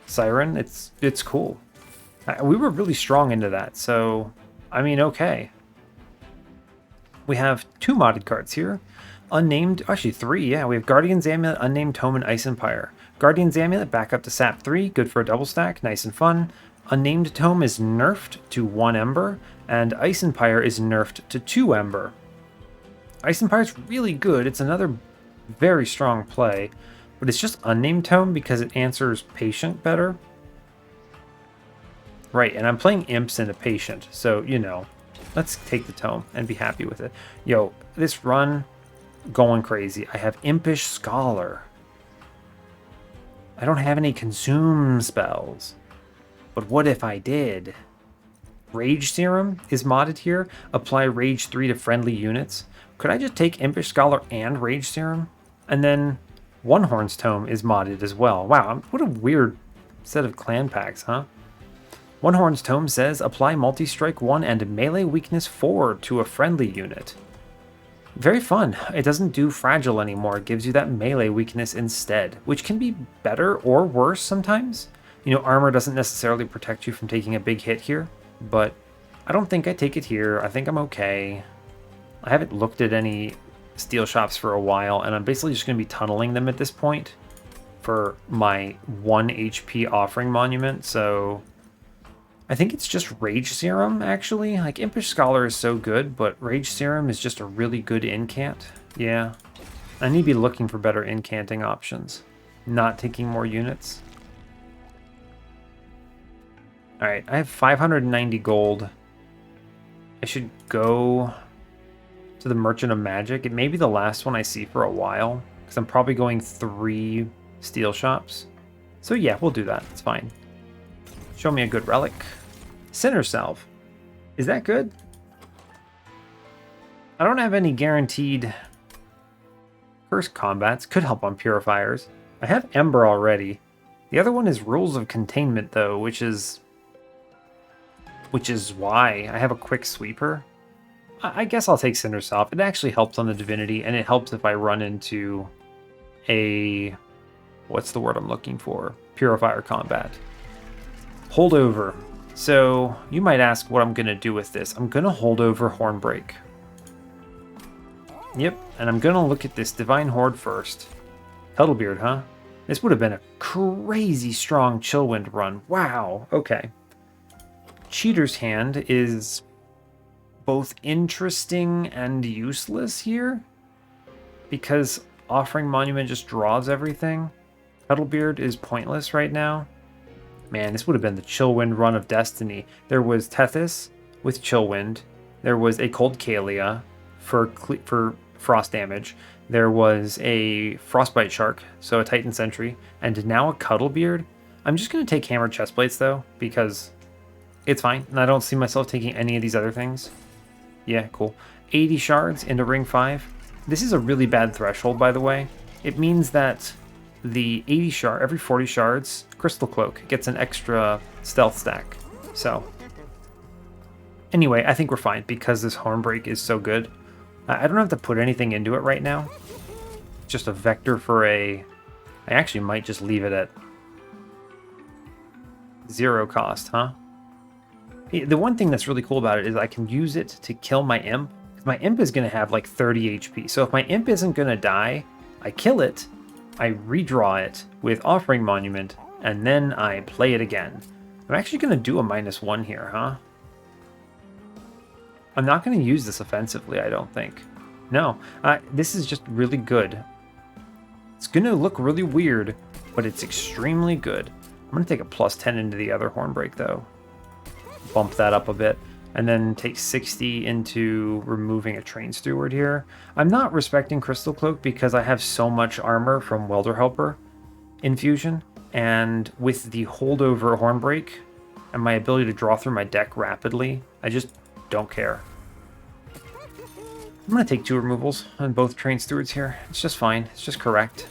Siren, it's cool. We were really strong into that, so, I mean, okay. We have 2 modded cards here. Unnamed, actually 3, yeah. We have Guardian's Amulet, Unnamed Tome, and Ice Empire. Guardian's Amulet, back up to sap 3, good for a double stack, nice and fun. Unnamed Tome is nerfed to 1 Ember, and Ice Empire is nerfed to 2 Ember. Ice Empire is really good. It's another very strong play, but it's just Unnamed Tome because it answers Patient better. Right, and I'm playing Imps into Patient, so, you know, let's take the Tome and be happy with it. Yo, this run, going crazy. I have Impish Scholar. I don't have any Consume spells, but what if I did? Rage Serum is modded here. Apply Rage 3 to friendly units. Could I just take Impish Scholar and Rage Serum? And then One Horn's Tome is modded as well. Wow, what a weird set of clan packs, huh? One Horn's Tome says, apply Multi-Strike 1 and Melee Weakness 4 to a friendly unit. Very fun. It doesn't do Fragile anymore. It gives you that Melee Weakness instead, which can be better or worse sometimes. You know, armor doesn't necessarily protect you from taking a big hit here, but I don't think I take it here. I think I'm okay. I haven't looked at any steel shops for a while, and I'm basically just going to be tunneling them at this point for my 1 HP Offering Monument, so I think it's just Rage Serum, actually. Like, Impish Scholar is so good, but Rage Serum is just a really good incant. Yeah. I need to be looking for better incanting options, not taking more units. Alright, I have 590 gold. I should go to the Merchant of Magic. It may be the last one I see for a while, because I'm probably going 3 steel shops. So yeah, we'll do that. It's fine. Show me a good relic. Sinner's Salve. Is that good? I don't have any guaranteed curse combats. Could help on purifiers. I have Ember already. The other one is Rules of Containment, though, which is why I have a quick sweeper. I guess I'll take Sinner's Salve. It actually helps on the Divinity, and it helps if I run into a what's the word I'm looking for? Purifier combat. Holdover. So you might ask what I'm going to do with this. I'm going to hold over Hornbreak. Yep, and I'm going to look at this Divine Horde first. Huddlebeard, huh? This would have been a crazy strong Chillwind run. Wow, okay. Cheater's Hand is both interesting and useless here, because Offering Monument just draws everything. Huddlebeard is pointless right now. Man, this would have been the Chillwind run of destiny. There was Tethys with Chillwind. There was a Cold Kalia for frost damage. There was a Frostbite Shark, so a Titan Sentry, and now a Cuddlebeard. I'm just going to take Hammer Chestplates, though, because it's fine, and I don't see myself taking any of these other things. Yeah, cool. 80 shards into Ring 5. This is a really bad threshold, by the way. It means that the 80 shard, every 40 shards, Crystal Cloak gets an extra stealth stack. So, anyway, I think we're fine because this Hornbreak is so good. I don't have to put anything into it right now. Just a vector for a... I actually might just leave it at 0 cost, huh? The one thing that's really cool about it is I can use it to kill my imp. My imp is going to have like 30 HP. So if my imp isn't going to die, I kill it, I redraw it with Offering Monument, and then I play it again. I'm actually going to do a -1 here, huh? I'm not going to use this offensively, I don't think. No, this is just really good. It's going to look really weird, but it's extremely good. I'm going to take a +10 into the other Hornbreak, though. Bump that up a bit, and then take 60 into removing a Train Steward here. I'm not respecting Crystal Cloak because I have so much armor from Welder Helper infusion, and with the holdover Hornbreak and my ability to draw through my deck rapidly, I just don't care. I'm going to take 2 removals on both Train Stewards here. It's just fine. It's just correct.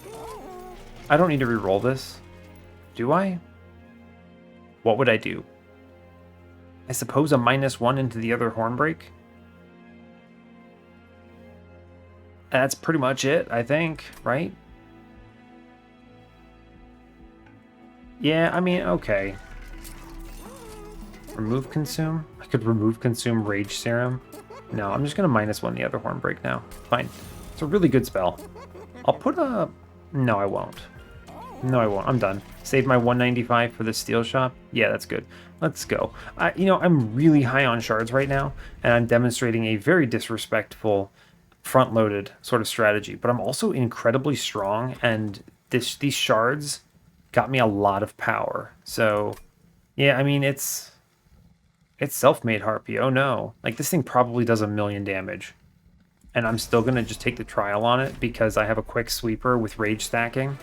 I don't need to reroll this. Do I? What would I do? I suppose a -1 into the other Hornbreak? That's pretty much it, I think, right? Yeah, I mean, okay. Remove Consume? I could remove Consume Rage Serum. No, I'm just going to -1 the other Hornbreak now. Fine. It's a really good spell. I'll put a... No, I won't. No, I won't. I'm done. Save my 195 for the Steel Shop. Yeah, that's good. Let's go. You know, I'm really high on shards right now, and I'm demonstrating a very disrespectful front-loaded sort of strategy. But I'm also incredibly strong, and these shards got me a lot of power. So, yeah, I mean, it's self-made Harpy. Oh no. Like, this thing probably does 1,000,000 damage. And I'm still going to just take the trial on it because I have a quick sweeper with rage stacking.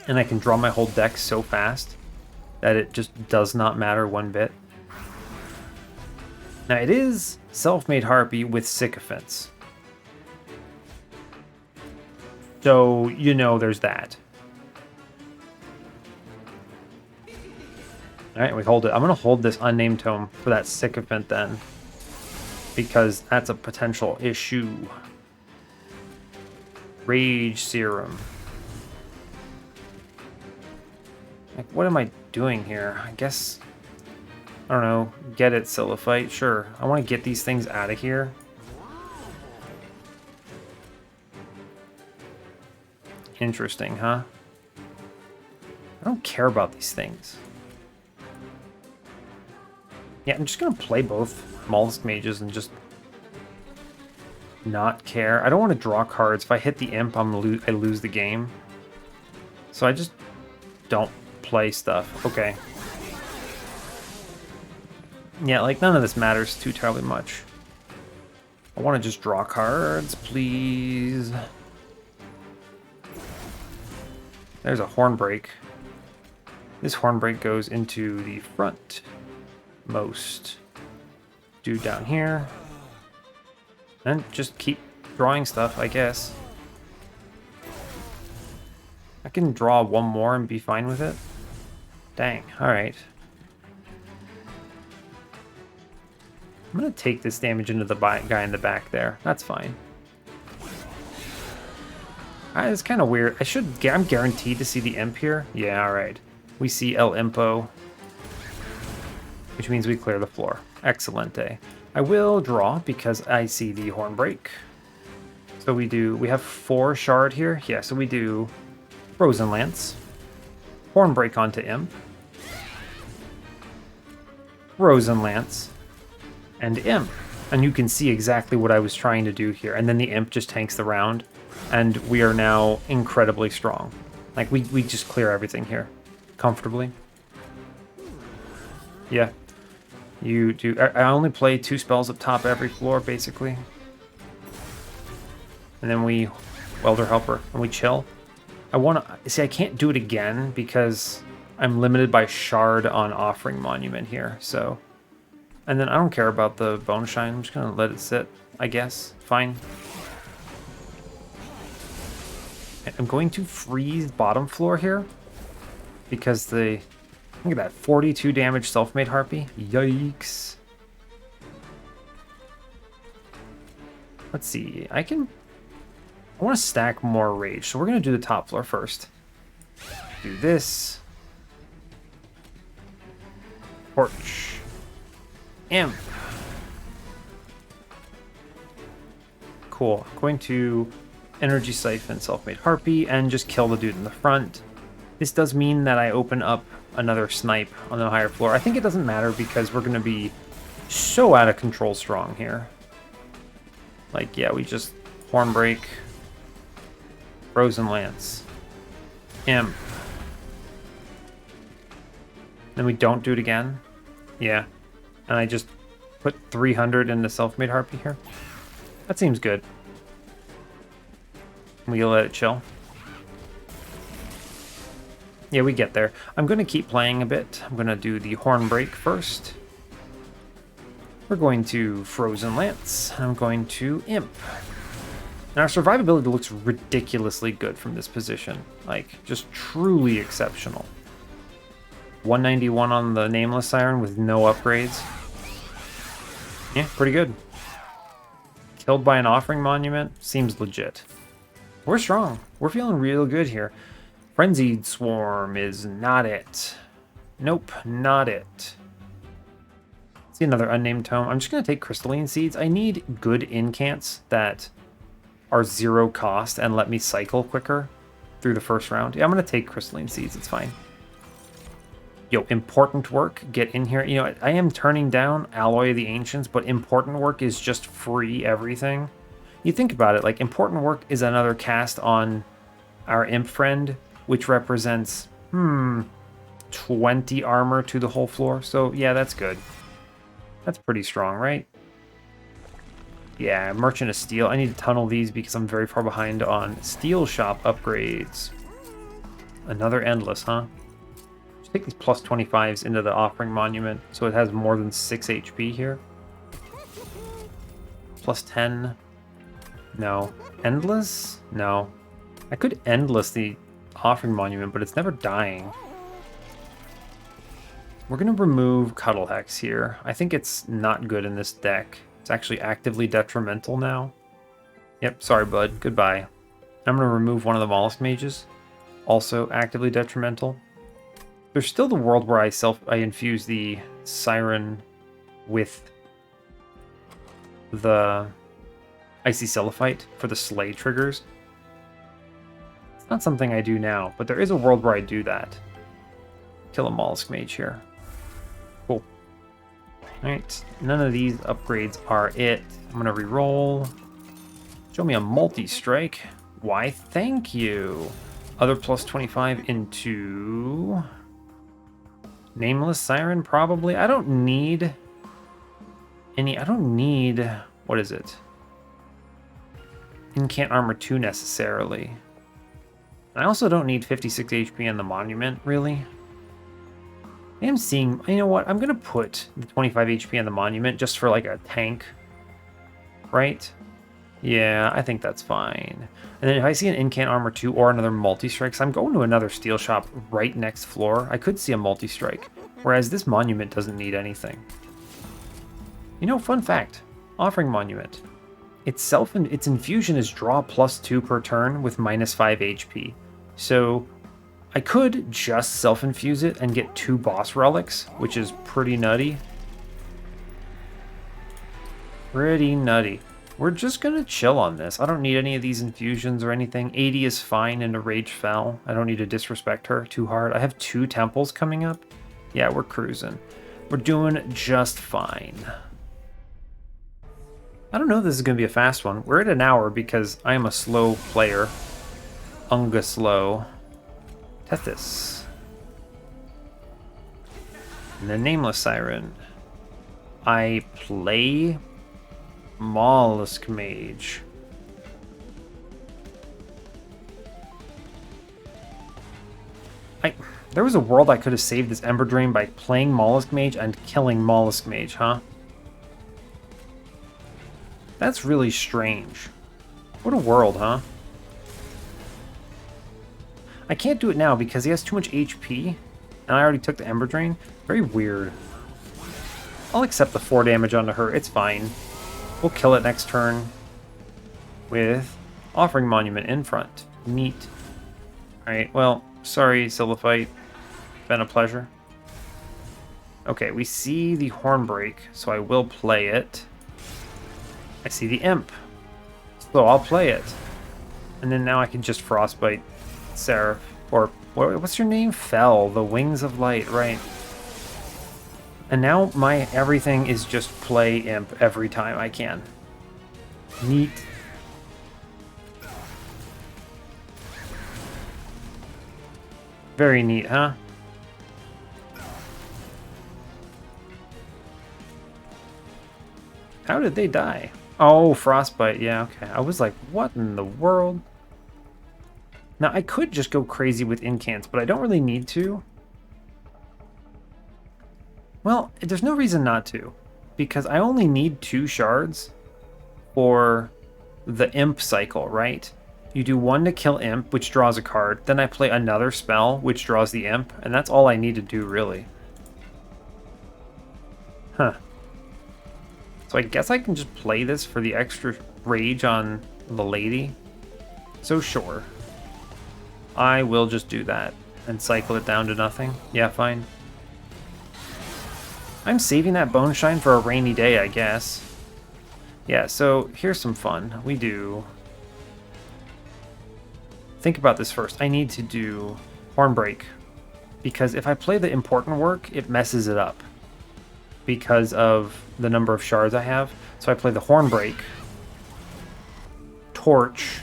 And I can draw my whole deck so fast that it just does not matter one bit. Now, it is self-made Harpy with Sycophants. So, you know, there's that. Alright, we hold it. I'm going to hold this Unnamed Tome for that Sycophant then, because that's a potential issue. Rage Serum. Like, what am I doing here? I guess, I don't know, get it, Siliphyte, sure. I want to get these things out of here. Interesting, huh? I don't care about these things. Yeah, I'm just going to play both Mollusk Mages and just not care. I don't want to draw cards. If I hit the Imp, I lose the game. So I just don't play stuff. Okay. Yeah, like, none of this matters too terribly much. I want to just draw cards, please. There's a Hornbreak. This Hornbreak goes into the front most dude down here, and just keep drawing stuff, I guess. I can draw one more and be fine with it. Dang, alright. I'm gonna take this damage into the guy in the back there. That's fine. It's kind of weird. I'm guaranteed to see the imp here. Yeah, all right. We see El Impo, which means we clear the floor. Excelente. I will draw because I see the horn break. So we have 4 shard here. Yeah, so we do Frozen Lance, horn break onto imp, Frozen Lance, and imp. And you can see exactly what I was trying to do here. And then the imp just tanks the round. And we are now incredibly strong. Like, we just clear everything here comfortably. Yeah. You do. I only play 2 spells up top every floor, basically. And then we Welder Helper, and we chill. I want to... See, I can't do it again because I'm limited by shard on Offering Monument here, so... And then I don't care about the Bone Shine. I'm just going to let it sit, I guess. Fine. I'm going to freeze bottom floor here because the... Look at that, 42 damage Self-Made Harpy. Yikes. Let's see, I want to stack more Rage, so we're going to do the top floor first. Do this. Torch. Imp. Cool. I'm going to Energy Siphon Self-Made Harpy and just kill the dude in the front. This does mean that I open up another snipe on the higher floor. I think it doesn't matter because we're going to be so out of control strong here. Like, yeah, we just Horn Break, Frozen Lance, Imp. Then we don't do it again. Yeah. And I just put 300 into Self-Made Harpy here. That seems good. We let it chill. Yeah, we get there. I'm going to keep playing a bit. I'm going to do the Horn Break first. We're going to Frozen Lance. I'm going to Imp. Now, our survivability looks ridiculously good from this position. Like, just truly exceptional. 191 on the Nameless Siren with no upgrades. Yeah, pretty good. Killed by an Offering Monument. Seems legit. We're strong. We're feeling real good here. Frenzied Swarm is not it. Nope, not it. See another unnamed tome. I'm just going to take Crystalline Seeds. I need good incants that are 0 cost and let me cycle quicker through the first round. Yeah, I'm going to take Crystalline Seeds. It's fine. Yo, Important Work. Get in here. You know, I am turning down Alloy of the Ancients, but Important Work is just free everything. You think about it, like, Important Work is another cast on our Imp friend, which represents, 20 armor to the whole floor. So, yeah, that's good. That's pretty strong, right? Yeah, Merchant of Steel. I need to tunnel these because I'm very far behind on Steel Shop upgrades. Another Endless, huh? Just take these plus 25s into the Offering Monument so it has more than 6 HP here. Plus 10. No. Endless? No. I could Endless the Offering Monument, but it's never dying. We're going to remove Cuddle Hex here. I think it's not good in this deck. It's actually actively detrimental now. Yep, sorry, bud. Goodbye. I'm going to remove one of the Mollusk Mages. Also actively detrimental. There's still the world where I infuse the Siren with the Icy Celophyte for the Slay triggers. It's not something I do now, but there is a world where I do that. Kill a Mollusk Mage here. Cool. Alright, none of these upgrades are it. I'm going to re-roll. Show me a multi-strike. Why, thank you. Other plus 25 into... Nameless Siren, probably. I don't need... What is it? Incant Armor 2 necessarily. I also don't need 56 HP on the Monument, really. I am seeing... You know what? I'm going to put the 25 HP on the Monument just for, like, a tank. Right? Yeah, I think that's fine. And then if I see an Incant Armor 2 or another Multi-Strike, so I'm going to another Steel Shop right next floor. I could see a Multi-Strike. Whereas this Monument doesn't need anything. You know, fun fact. Offering Monument. its infusion is draw +2 per turn with -5 HP. So I could just self-infuse it and get 2 boss relics, which is pretty nutty. Pretty nutty. We're just gonna chill on this. I don't need any of these infusions or anything. 80 is fine and a Rage Fell. I don't need to disrespect her too hard. I have 2 temples coming up. Yeah, we're cruising. We're doing just fine. I don't know if this is gonna be a fast one. We're at an hour because I am a slow player. Unga slow. Tethys. And the Nameless Siren. I play Mollusk Mage. There was a world I could have saved this Ember Drain by playing Mollusk Mage and killing Mollusk Mage, huh? That's really strange. What a world, huh? I can't do it now because he has too much HP, and I already took the Ember Drain. Very weird. I'll accept the 4 damage onto her, it's fine. We'll kill it next turn with Offering Monument in front. Neat. Alright, well, sorry, Siliphyte. Been a pleasure. Okay, we see the Hornbreak, so I will play it. I see the Imp, so I'll play it. And then now I can just Frostbite Seraph, or what's your name? Fell, the Wings of Light, right. And now my everything is just play Imp every time I can. Neat. Very neat, huh? How did they die? Oh, Frostbite, yeah, okay. I was like, what in the world? Now, I could just go crazy with incants, but I don't really need to. Well, there's no reason not to, because I only need 2 shards for the Imp cycle, right? You do 1 to kill Imp, which draws a card, then I play another spell, which draws the Imp, and that's all I need to do, really. Huh. So I guess I can just play this for the extra rage on the lady. So sure. I will just do that and cycle it down to nothing. Yeah, fine. I'm saving that Bone Shine for a rainy day, I guess. Yeah, so here's some fun. We do... Think about this first. I need to do Hornbreak, because if I play the important work, it messes it up because of the number of shards I have. So I play the Hornbreak, Torch,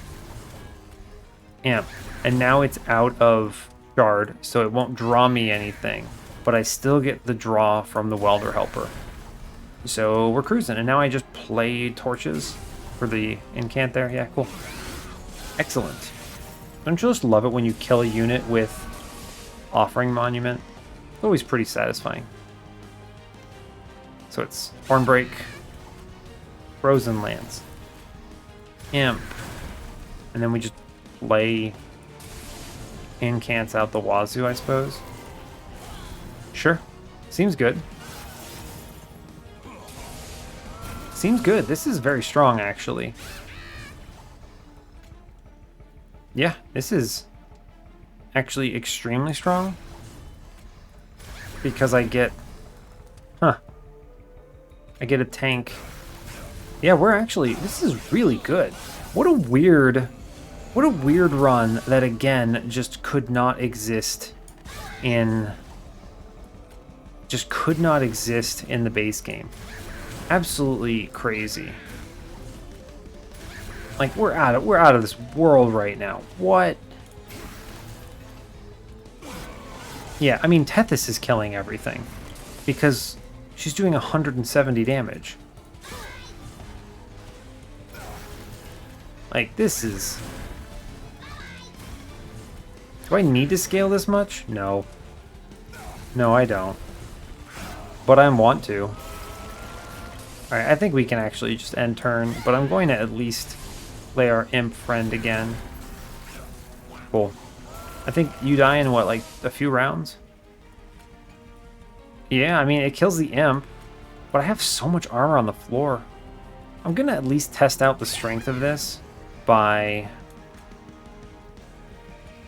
Imp, and now it's out of shard, so it won't draw me anything, but I still get the draw from the Welder Helper. So we're cruising, and now I just play Torches for the incant there. Yeah, cool. Excellent. Don't you just love it when you kill a unit with Offering Monument? It's always pretty satisfying. So it's Hornbreak, Frozen Lance, Imp, and then we just play incants out the wazoo, I suppose. Sure. Seems good. Seems good. This is very strong, actually. Yeah, this is actually extremely strong. Because I get... Huh. I get a tank. Yeah, we're actually... This is really good. What a weird run that, again, just could not exist in... Just could not exist in the base game. Absolutely crazy. Like, we're out of this world right now. What? Yeah, I mean, Tethys is killing everything because she's doing 170 damage. Like, this is... Do I need to scale this much? No. No, I don't. But I want to. Alright, I think we can actually just end turn, but I'm going to at least play our Imp friend again. Cool. I think you die in, what, like a few rounds? Yeah, I mean, it kills the Imp, but I have so much armor on the floor. I'm going to at least test out the strength of this by...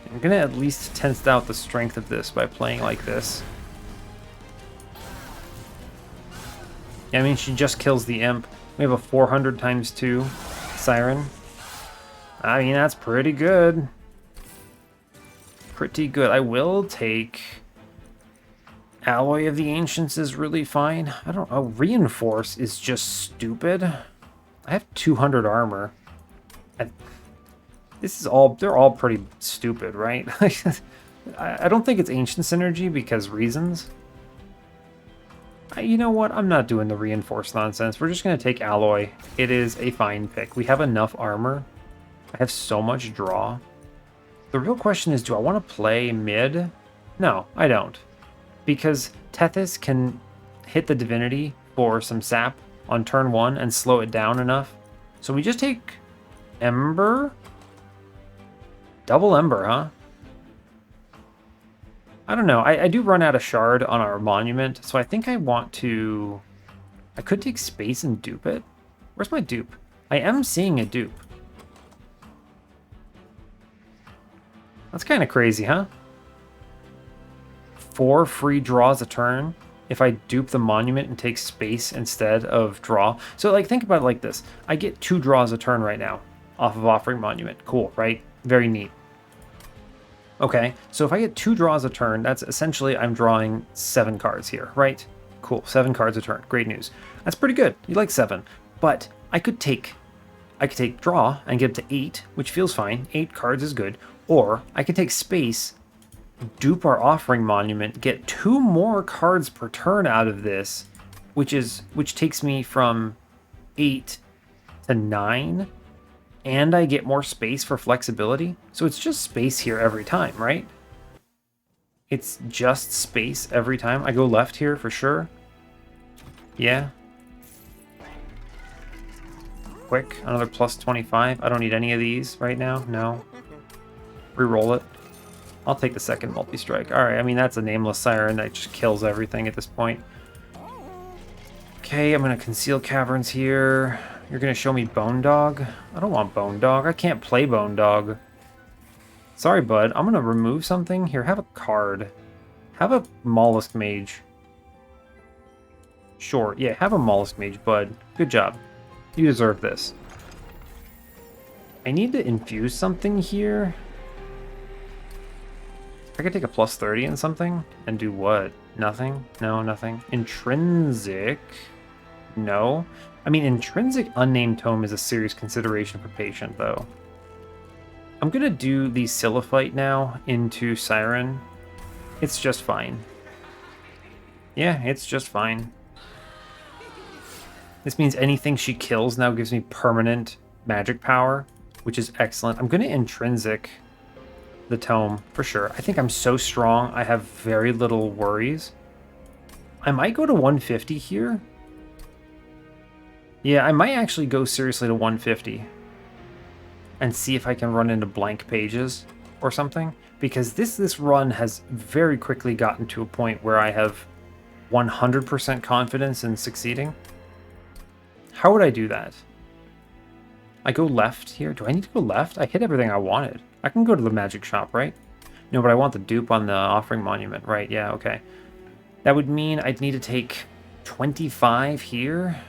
I'm going to at least test out the strength of this by playing like this. Yeah, I mean, she just kills the imp. We have a 400 times 2 siren. I mean, that's pretty good. Pretty good. I will take... Alloy of the Ancients is really fine. I don't know. Reinforce is just stupid. I have 200 armor. This is all... They're all pretty stupid, right? I don't think it's Ancient Synergy because reasons. You know what? I'm not doing the reinforced nonsense. We're just going to take Alloy. It is a fine pick. We have enough armor. I have so much draw. The real question is, do I want to play mid? No, I don't. Because Tethys can hit the Divinity for some sap on turn 1 and slow it down enough. So we just take Ember? Double Ember, huh? I don't know. I do run out of shard on our monument, so I think I want to... I could take space and dupe it. Where's my dupe? I am seeing a dupe. That's kind of crazy, huh? 4 free draws a turn if I dupe the monument and take space instead of draw. So, like, think about it like this. I get 2 draws a turn right now off of Offering Monument. Cool, right? Very neat. Okay, so if I get 2 draws a turn, that's essentially I'm drawing 7 cards here, right? Cool, 7 cards a turn. Great news. That's pretty good. You like 7. But I could take draw and get it to 8, which feels fine. 8 cards is good. Or I could take space, dupe our Offering Monument, get 2 more cards per turn out of this, which takes me from 8 to 9. And I get more space for flexibility. So it's just space here every time, right? It's just space every time. I go left here for sure. Yeah. Quick, another plus 25. I don't need any of these right now. No. Reroll it. I'll take the second multi-strike. Alright, I mean, that's a nameless siren that just kills everything at this point. Okay, I'm going to conceal caverns here. You're going to show me Bone Dog? I don't want Bone Dog. I can't play Bone Dog. Sorry, bud. I'm going to remove something. Here, have a card. Have a Mollusk Mage. Sure. Yeah, have a Mollusk Mage, bud. Good job. You deserve this. I need to infuse something here. I could take a plus 30 in something and do what? Nothing? No, nothing. Intrinsic? No. I mean, Intrinsic Unnamed Tome is a serious consideration for Patient, though. I'm going to do the Siliphyte now into Siren. It's just fine. Yeah, it's just fine. This means anything she kills now gives me permanent magic power, which is excellent. I'm going to Intrinsic the Tome, for sure. I think I'm so strong, I have very little worries. I might go to 150 here. Yeah, I might actually go seriously to 150 and see if I can run into blank pages or something, because this run has very quickly gotten to a point where I have 100% confidence in succeeding. How would I do that? I go left here. Do I need to go left? I hit everything I wanted. I can go to the magic shop, right? No, but I want the dupe on the Offering Monument, right? Yeah, okay. That would mean I'd need to take 25 here,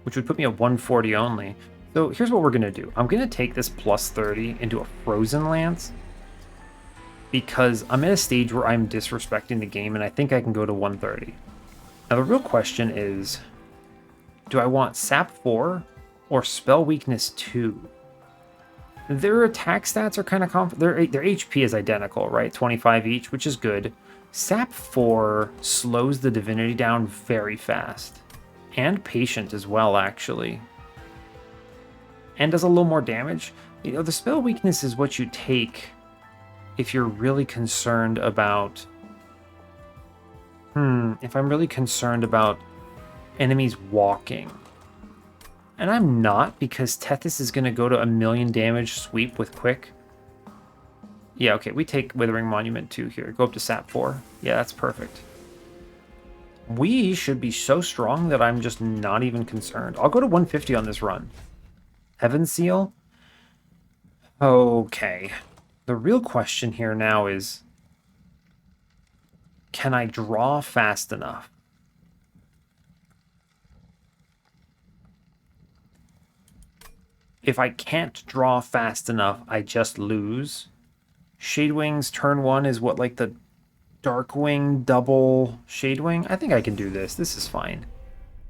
which would put me at 140 only. So here's what we're going to do. I'm going to take this plus 30 into a Frozen Lance because I'm at a stage where I'm disrespecting the game and I think I can go to 130. Now the real question is, do I want Sap 4 or Spell Weakness 2? Their attack stats are kind of their HP is identical, right? 25 each, which is good. Sap 4 slows the Divinity down very fast. And Patient as well, actually. And does a little more damage. You know, the Spell Weakness is what you take if you're really concerned about... if I'm really concerned about enemies walking. And I'm not, because Tethys is going to go to 1,000,000 damage sweep with quick. Yeah, okay, we take Withering Monument 2 here. Go up to Sap 4. Yeah, that's perfect. We should be so strong that I'm just not even concerned. I'll go to 150 on this run. Heaven Seal? Okay. The real question here now is, can I draw fast enough? If I can't draw fast enough, I just lose. Shadewing's turn 1 is what, like the Darkwing double Shadewing? I think I can do this. This is fine.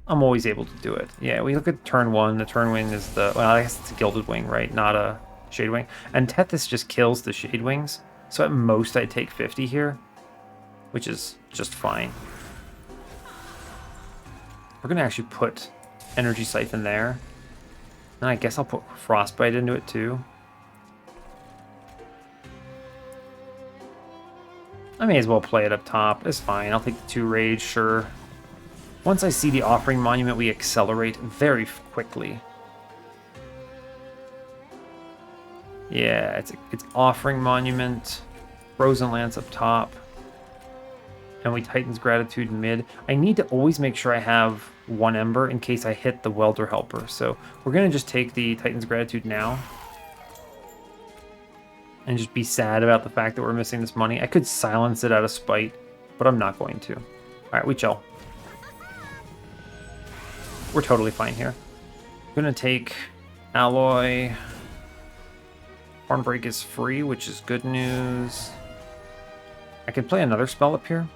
I'm always able to do it. Yeah, we look at turn 1. The turn wing is the... Well, I guess it's a Gilded Wing, right? Not a Shadewing. And Tethys just kills the Shadewings. So at most I take 50 here, which is just fine. We're going to actually put Energy Siphon there. And I guess I'll put Frostbite into it too. I may as well play it up top. It's fine. I'll take the 2 Rage, sure. Once I see the Offering Monument, we accelerate very quickly. Yeah, it's Offering Monument, Frozen Lance up top, and we Titan's Gratitude mid. I need to always make sure I have 1 Ember in case I hit the Welder Helper. So we're going to just take the Titan's Gratitude now. And just be sad about the fact that we're missing this money. I could silence it out of spite, but I'm not going to. Alright, we chill. We're totally fine here. I'm going to take Alloy. Hornbreak is free, which is good news. I could play another spell up here.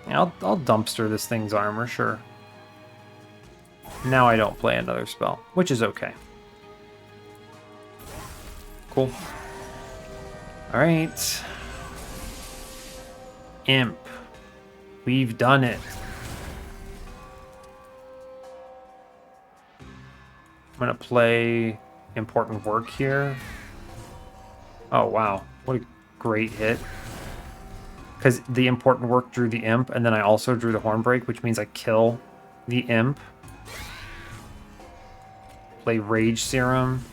Yeah, I'll dumpster this thing's armor, sure. Now I don't play another spell, which is okay. Cool. Alright. Imp. We've done it. I'm going to play Important Work here. Oh, wow. What a great hit. Because the Important Work drew the Imp, and then I also drew the Hornbreak, which means I kill the Imp. Play Rage Serum.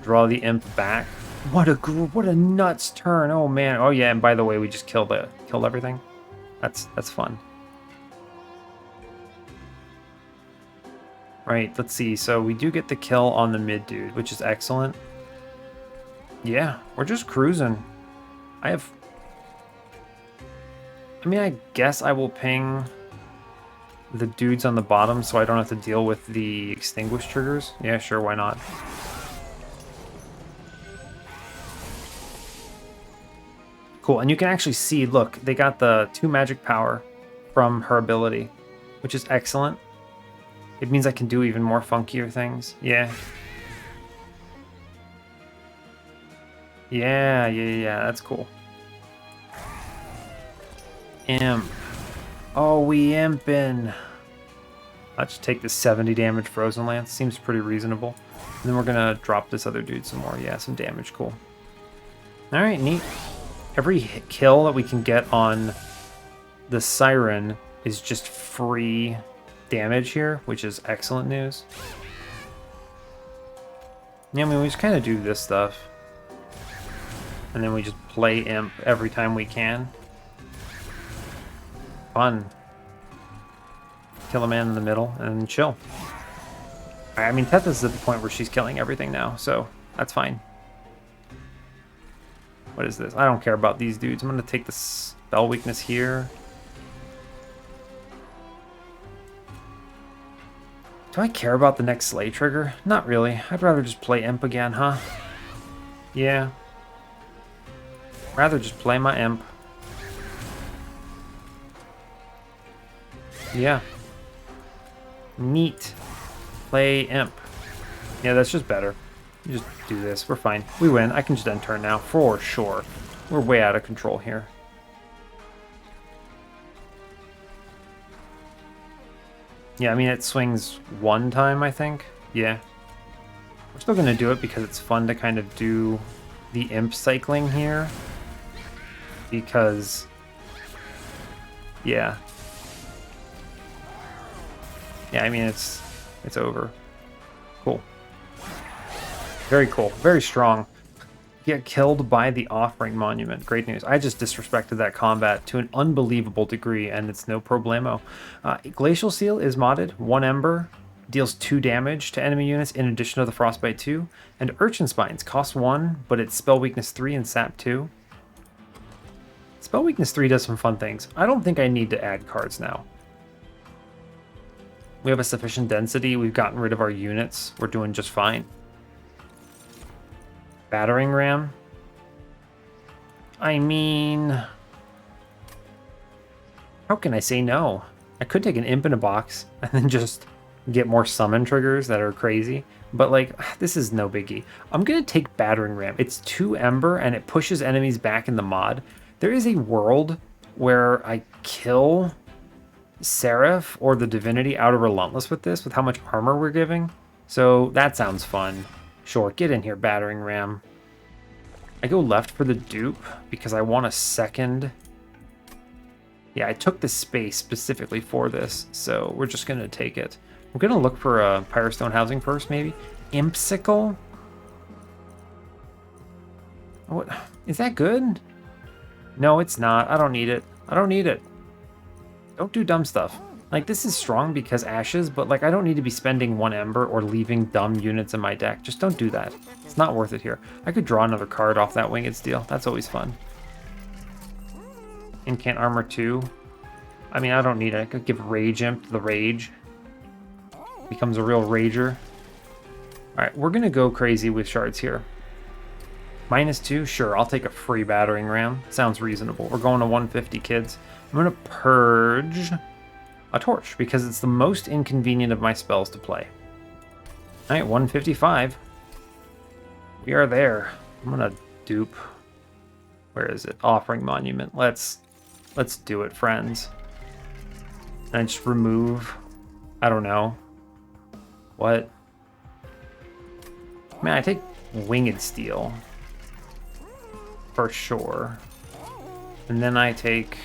Draw the Imp back. What a nuts turn. Oh, man. Oh, yeah, and by the way, we just killed everything. That's fun. Right, let's see. So we do get the kill on the mid dude, which is excellent. Yeah, we're just cruising. I mean, I guess I will ping the dudes on the bottom so I don't have to deal with the extinguish triggers. Yeah, sure, why not? Cool, and you can actually see, look, they got the 2 magic power from her ability, which is excellent. It means I can do even more funkier things. Yeah. Yeah, that's cool. Imp. Oh, we impin'. Let's just take the 70 damage Frozen Lance. Seems pretty reasonable. And then we're gonna drop this other dude some more. Yeah, some damage. Cool. Alright, neat. Every kill that we can get on the Siren is just free damage here, which is excellent news. Yeah, I mean, we just kind of do this stuff. And then we just play Imp every time we can. Fun. Kill a man in the middle and chill. I mean, Tethys is at the point where she's killing everything now, so that's fine. What is this? I don't care about these dudes. I'm going to take the spell weakness here. Do I care about the next Slay trigger? Not really. I'd rather just play Imp again, huh? Yeah. Rather just play my Imp. Yeah. Neat. Play Imp. Yeah, that's just better. Just do this. We're fine. We win. I can just end turn now, for sure. We're way out of control here. Yeah, I mean, it swings 1 time, I think. Yeah. We're still going to do it because it's fun to kind of do the Imp cycling here. Because... yeah. Yeah, I mean, it's over. Cool. Very cool. Very strong. get killed by the Offering Monument. Great news. I just disrespected that combat to an unbelievable degree, and it's no problemo. Glacial Seal is modded. 1 Ember. Deals 2 damage to enemy units in addition to the Frostbite 2. And Urchin Spines costs 1, but it's Spell Weakness 3 and Sap 2. Spell Weakness 3 does some fun things. I don't think I need to add cards now. We have a sufficient density. We've gotten rid of our units. We're doing just fine. Battering Ram. I mean, how can I say no? I could take an Imp in a box and then just get more summon triggers that are crazy. But like, this is no biggie. I'm going to take Battering Ram. It's 2 Ember and it pushes enemies back in the mod. There is a world where I kill Seraph or the Divinity out of Relentless with this, with how much armor we're giving. So that sounds fun. Sure, get in here, Battering Ram. I go left for the dupe because I want a second. Yeah, I took the space specifically for this, so we're just going to take it. We're going to look for a Pyrostone Housing first, maybe. Impsicle? What? Is that good? No, it's not. I don't need it. I don't need it. Don't do dumb stuff. Like, this is strong because ashes, but like, I don't need to be spending 1 Ember or leaving dumb units in my deck. Just don't do that. It's not worth it here. I could draw another card off that Winged Steel. That's always fun. Incant Armor 2. I mean, I don't need it. I could give Rage Imp the Rage. Becomes a real Rager. Alright, we're going to go crazy with shards here. -2? Sure, I'll take a free Battering Ram. Sounds reasonable. We're going to 150, kids. I'm going to purge a Torch because it's the most inconvenient of my spells to play. Alright, 155. We are there. I'm going to dupe. Where is it? Offering Monument. Let's do it, friends. And I just remove, I don't know. What? Man, I take Winged Steel. For sure. And then I take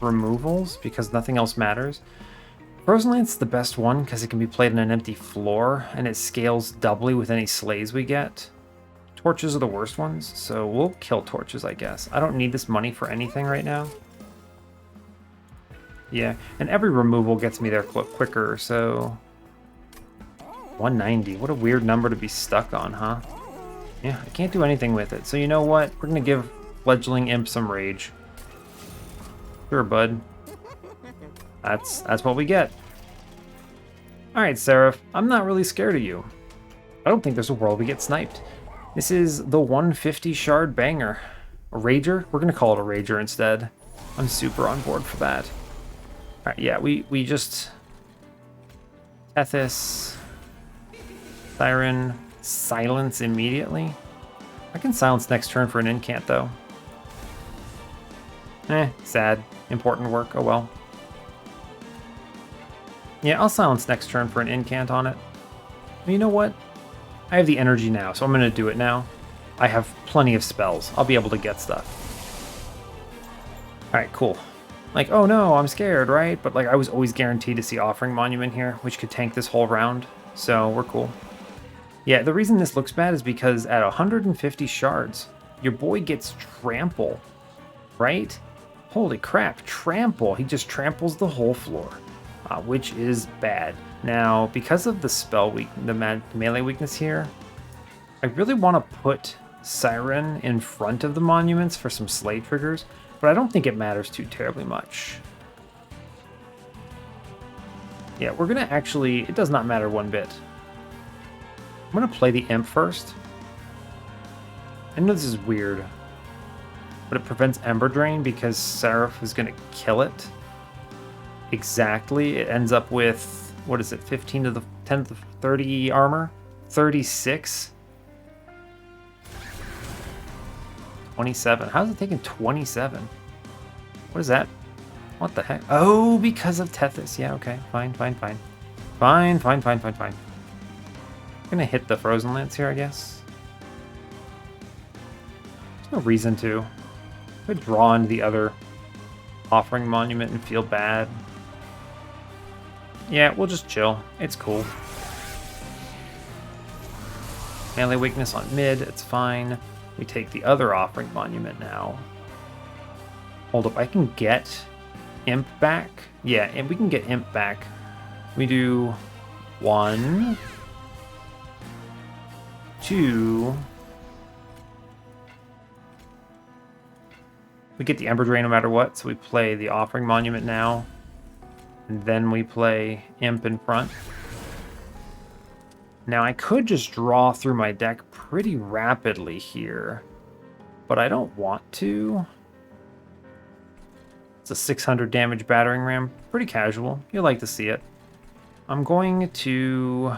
removals because nothing else matters. Frozen Lance's the best one because it can be played on an empty floor and it scales doubly with any slays we get. Torches are the worst ones, so we'll kill torches, I guess. I don't need this money for anything right now. Yeah, and every removal gets me there quicker, so 190. What a weird number to be stuck on, huh? Yeah, I can't do anything with it. So you know what? We're going to give Fledgling Imp some rage. Sure, bud. That's what we get. Alright, Seraph. I'm not really scared of you. I don't think there's a world we get sniped. This is the 150 shard banger. A Rager? We're going to call it a Rager instead. I'm super on board for that. Alright, yeah, we just... Tethys... Siren... Silence immediately. I can silence next turn for an incant, though. Sad. Important work. Oh well. Yeah, I'll silence next turn for an incant on it. But you know what? I have the energy now, so I'm going to do it now. I have plenty of spells. I'll be able to get stuff. Alright, cool. Like, oh no, I'm scared, right? But like, I was always guaranteed to see Offering Monument here, which could tank this whole round. So, we're cool. Yeah, the reason this looks bad is because at 150 shards, your boy gets Trample, right? Holy crap, Trample. He just tramples the whole floor, which is bad. Now, because of the spell the melee weakness here, I really want to put Siren in front of the monuments for some slay triggers, but I don't think it matters too terribly much. Yeah, we're going to actually, it does not matter one bit. I'm going to play the Imp first. I know this is weird, but it prevents Ember Drain because Seraph is going to kill it. Exactly. It ends up with, what is it, 15 to the 10 to the 30 armor? 36? 27. How's it taking 27? What is that? What the heck? Oh, because of Tethys. Yeah, okay. Fine. I'm gonna hit the Frozen Lance here, I guess. There's no reason to. I could draw into the other Offering Monument and feel bad. Yeah, we'll just chill. It's cool. Melee weakness on mid, it's fine. We take the other Offering Monument now. Hold up, I can get Imp back? Yeah, and we can get Imp back. We do 1, 2. We get the Ember Drain no matter what, so we play the Offering Monument now. And then we play Imp in front. Now I could just draw through my deck pretty rapidly here, but I don't want to. It's a 600 damage Battering Ram. Pretty casual. You'll like to see it. I'm going to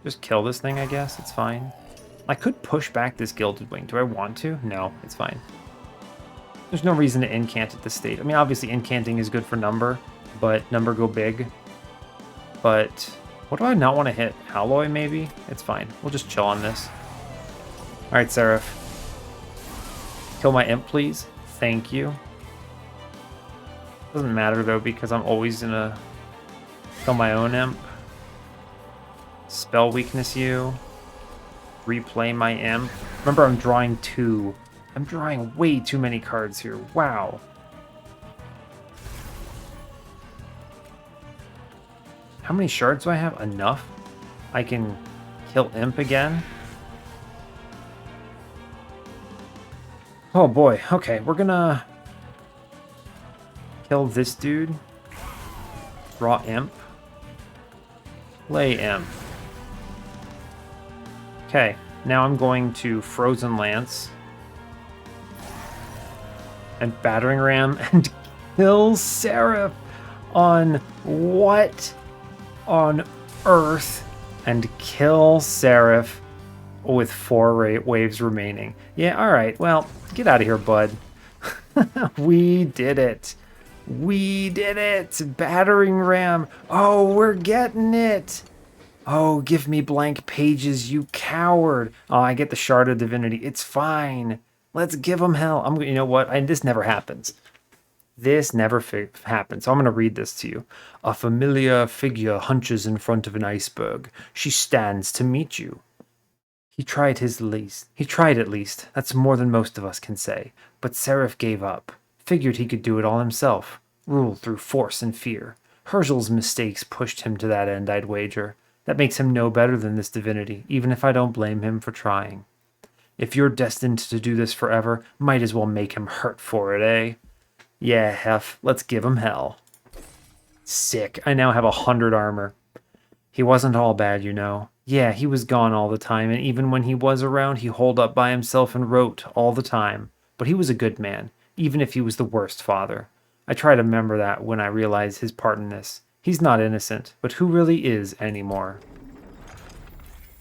just kill this thing, I guess. It's fine. I could push back this Gilded Wing. Do I want to? No, it's fine. There's no reason to incant at this state. I mean, obviously incanting is good for number, but number go big. But what do I not want to hit? Alloy, maybe? It's fine. We'll just chill on this. Alright, Seraph. Kill my Imp, please. Thank you. Doesn't matter, though, because I'm always gonna kill my own Imp. Spell weakness you. Replay my Imp. Remember, I'm drawing 2. I'm drawing way too many cards here. Wow. How many shards do I have? Enough? I can kill Imp again? Oh boy. Okay, we're gonna kill this dude. Draw Imp. Play Imp. Okay, now I'm going to Frozen Lance and Battering Ram and kill Seraph on what on earth? And kill Seraph with 4 waves remaining. Yeah, alright, well, get out of here, bud. We did it. We did it! Battering Ram! Oh, we're getting it! Oh, give me blank pages, you coward! Oh, I get the Shard of Divinity. It's fine. Let's give him hell. You know what? This never happens. This never happens. So I'm going to read this to you. A familiar figure hunches in front of an iceberg. She stands to meet you. He tried at least. That's more than most of us can say. But Seraph gave up. Figured he could do it all himself. Rule through force and fear. Herschel's mistakes pushed him to that end, I'd wager. That makes him no better than this divinity, even if I don't blame him for trying. If you're destined to do this forever, might as well make him hurt for it, eh? Yeah, Hef, let's give him hell. Sick. I now have 100 armor. He wasn't all bad, you know. Yeah, he was gone all the time, and even when he was around, he holed up by himself and wrote all the time. But he was a good man, even if he was the worst father. I try to remember that when I realize his part in this. He's not innocent, but who really is anymore?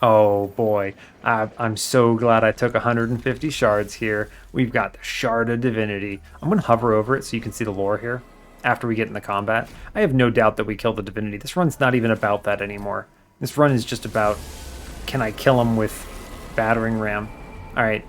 Oh boy, I'm so glad I took 150 shards here. We've got the Shard of Divinity. I'm going to hover over it so you can see the lore here after we get into combat. I have no doubt that we kill the Divinity. This run's not even about that anymore. This run is just about, can I kill him with Battering Ram? Alright,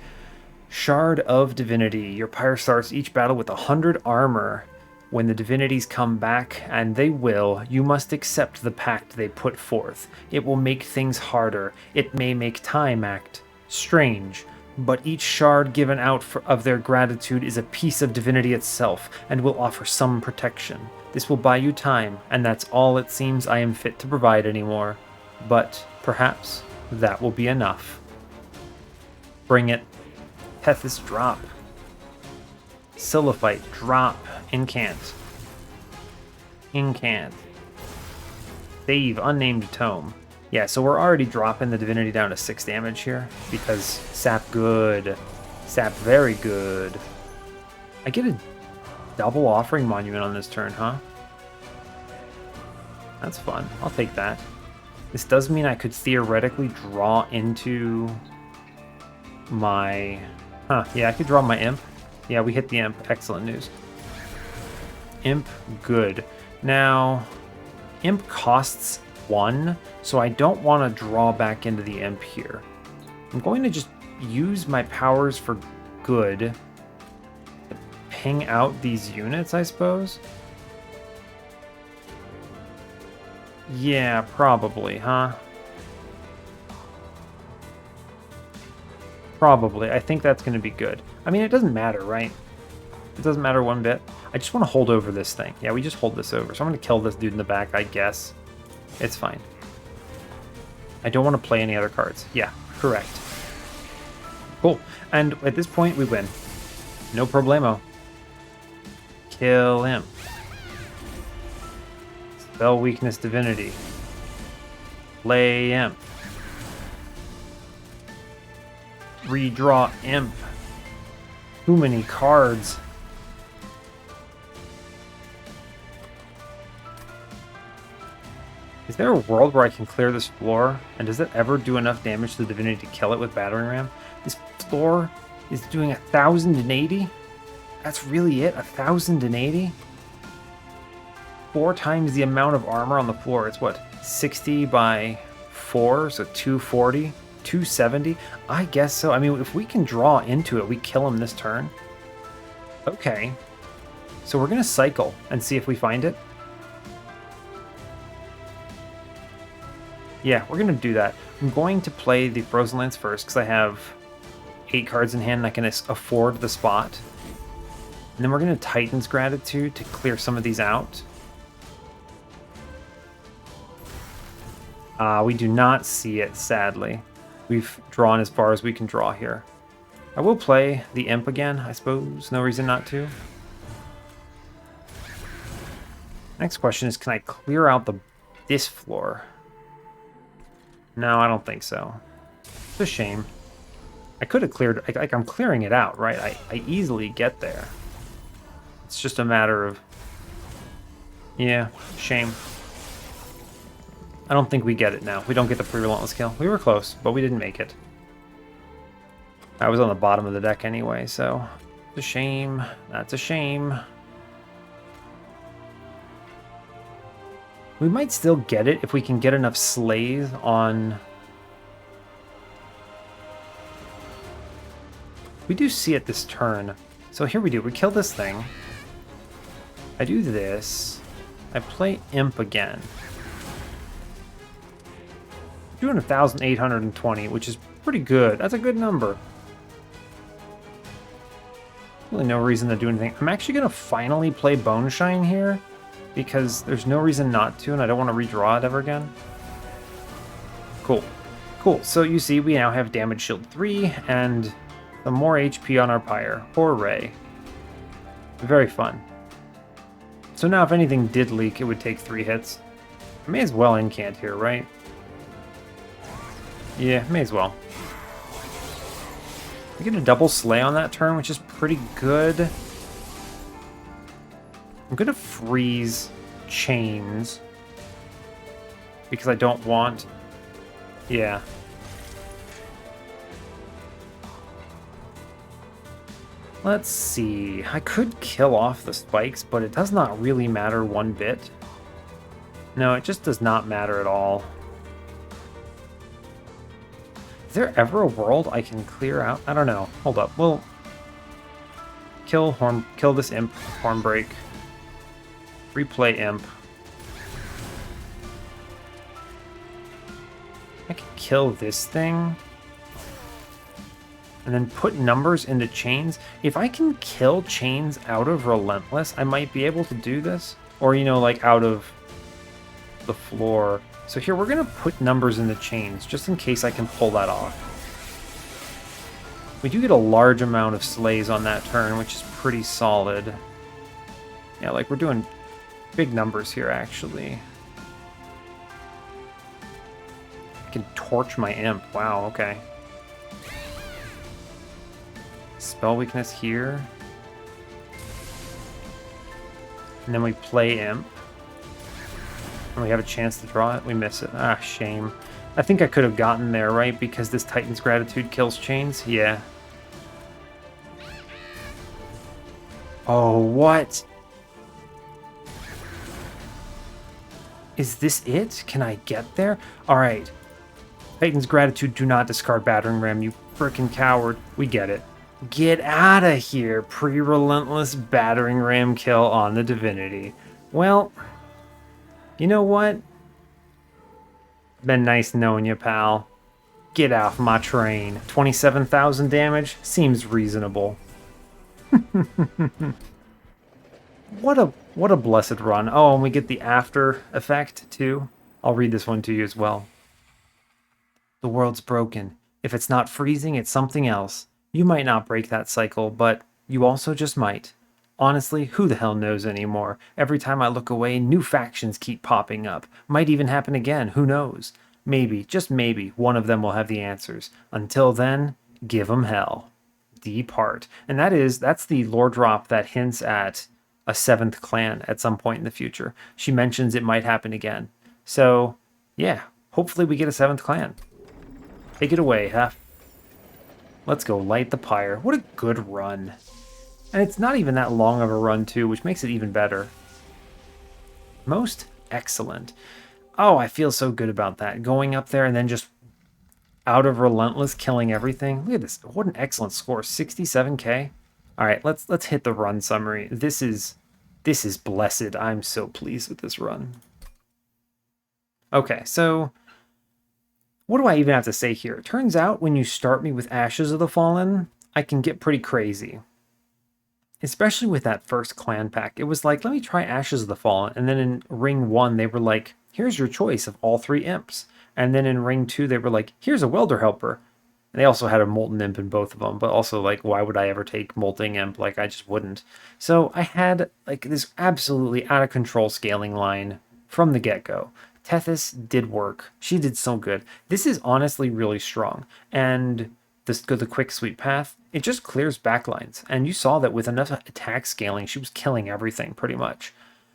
Shard of Divinity. Your pyre starts each battle with 100 armor. When the divinities come back, and they will, you must accept the pact they put forth. It will make things harder. It may make time act strange. But each shard given out of their gratitude is a piece of divinity itself, and will offer some protection. This will buy you time, and that's all it seems I am fit to provide anymore. But perhaps that will be enough. Bring it. Tethys drop. Silliphite drop. Incant. Incant. Save unnamed tome. Yeah, so we're already dropping the divinity down to 6 damage here because sap good. Sap very good. I get a double Offering Monument on this turn, huh? That's fun. I'll take that. This does mean I could theoretically draw into my... Huh, yeah, I could draw my Imp. Yeah, we hit the Imp. Excellent news. Imp, good. Now, Imp costs 1, so I don't want to draw back into the Imp here. I'm going to just use my powers for good to ping out these units, I suppose. Yeah, probably, huh? Probably. I think that's going to be good. I mean, it doesn't matter, right? It doesn't matter one bit. I just want to hold over this thing. Yeah, we just hold this over. So I'm going to kill this dude in the back, I guess. It's fine. I don't want to play any other cards. Yeah, correct. Cool. And at this point, we win. No problemo. Kill him. Spell weakness divinity. Play imp. Redraw imp. Too many cards. Is there a world where I can clear this floor? And does it ever do enough damage to the divinity to kill it with Battering Ram? This floor is doing 1,080? That's really it? 1,080? 4 times the amount of armor on the floor. It's what? 60 by 4, so 240? 270? I guess so. I mean, if we can draw into it, we kill him this turn. Okay. So we're going to cycle and see if we find it. Yeah, we're going to do that. I'm going to play the Frozen Lands first because I have 8 cards in hand and I can afford the spot. And then we're going to Titan's Gratitude to clear some of these out. We do not see it, sadly. We've drawn as far as we can draw here. I will play the Imp again, I suppose. No reason not to. Next question is, can I clear out this floor? No, I don't think so. It's a shame. I could have cleared... Like, I'm clearing it out, right? I easily get there. It's just a matter of... Yeah, shame. I don't think we get it now. We don't get the pre-relentless kill. We were close, but we didn't make it. I was on the bottom of the deck anyway, so... It's a shame. That's a shame. We might still get it if we can get enough slays on... We do see it this turn. So here we do. We kill this thing. I do this. I play Imp again. Doing 1,820, which is pretty good. That's a good number. Really no reason to do anything. I'm actually going to finally play Bone Shine here, because there's no reason not to, and I don't want to redraw it ever again. Cool. Cool. So you see, we now have Damage Shield 3, and some more HP on our Pyre. Hooray. Very fun. So now if anything did leak, it would take 3 hits. I may as well incant here, right? Yeah, may as well. We get a double slay on that turn, which is pretty good. I'm going to freeze chains because I don't want... Yeah. Let's see. I could kill off the spikes, but it does not really matter one bit. No, it just does not matter at all. Is there ever a world I can clear out? I don't know. Hold up. We'll kill this Imp, Hornbreak. Replay Imp. I can kill this thing. And then put numbers into chains. If I can kill chains out of Relentless, I might be able to do this. Or, you know, like out of the floor. So here, we're going to put numbers in the chains, just in case I can pull that off. We do get a large amount of slays on that turn, which is pretty solid. Yeah, like, we're doing big numbers here, actually. I can torch my Imp. Wow, okay. Spell weakness here. And then we play Imp. And we have a chance to draw it. We miss it. Ah, shame. I think I could have gotten there, right? Because this Titan's Gratitude kills chains? Yeah. Oh, what? Is this it? Can I get there? Alright. Titan's Gratitude, do not discard Battering Ram, you frickin' coward. We get it. Get out of here. Pre-relentless Battering Ram kill on the Divinity. Well... You know what? Been nice knowing you, pal. Get off my train. 27,000 damage? Seems reasonable. What a blessed run. Oh, and we get the after effect too. I'll read this one to you as well. The world's broken. If it's not freezing, it's something else. You might not break that cycle, but you also just might. Honestly, who the hell knows anymore? Every time I look away, new factions keep popping up. Might even happen again, who knows? Maybe, just maybe, one of them will have the answers. Until then, give 'em hell. Depart. And that's the lore drop that hints at a seventh clan at some point in the future. She mentions it might happen again. So, yeah, hopefully we get a seventh clan. Take it away, huh? Let's go light the pyre. What a good run. And it's not even that long of a run, too, which makes it even better. Most excellent. Oh, I feel so good about that. Going up there and then just out of Relentless killing everything. Look at this. What an excellent score. 67k. All right, let's hit the run summary. This is blessed. I'm so pleased with this run. Okay, so what do I even have to say here? It turns out when you start me with Ashes of the Fallen, I can get pretty crazy. Especially with that first clan pack. It was like, let me try Ashes of the Fallen. And then in Ring 1, they were like, here's your choice of all 3 imps. And then in Ring 2, they were like, here's a Welder Helper. And they also had a Molten Imp in both of them. But also, like, why would I ever take Molting Imp? Like, I just wouldn't. So I had, like, this absolutely out-of-control scaling line from the get-go. Tethys did work. She did so good. This is honestly really strong. And the quick sweep path, it just clears backlines. And you saw that with enough attack scaling, she was killing everything pretty much.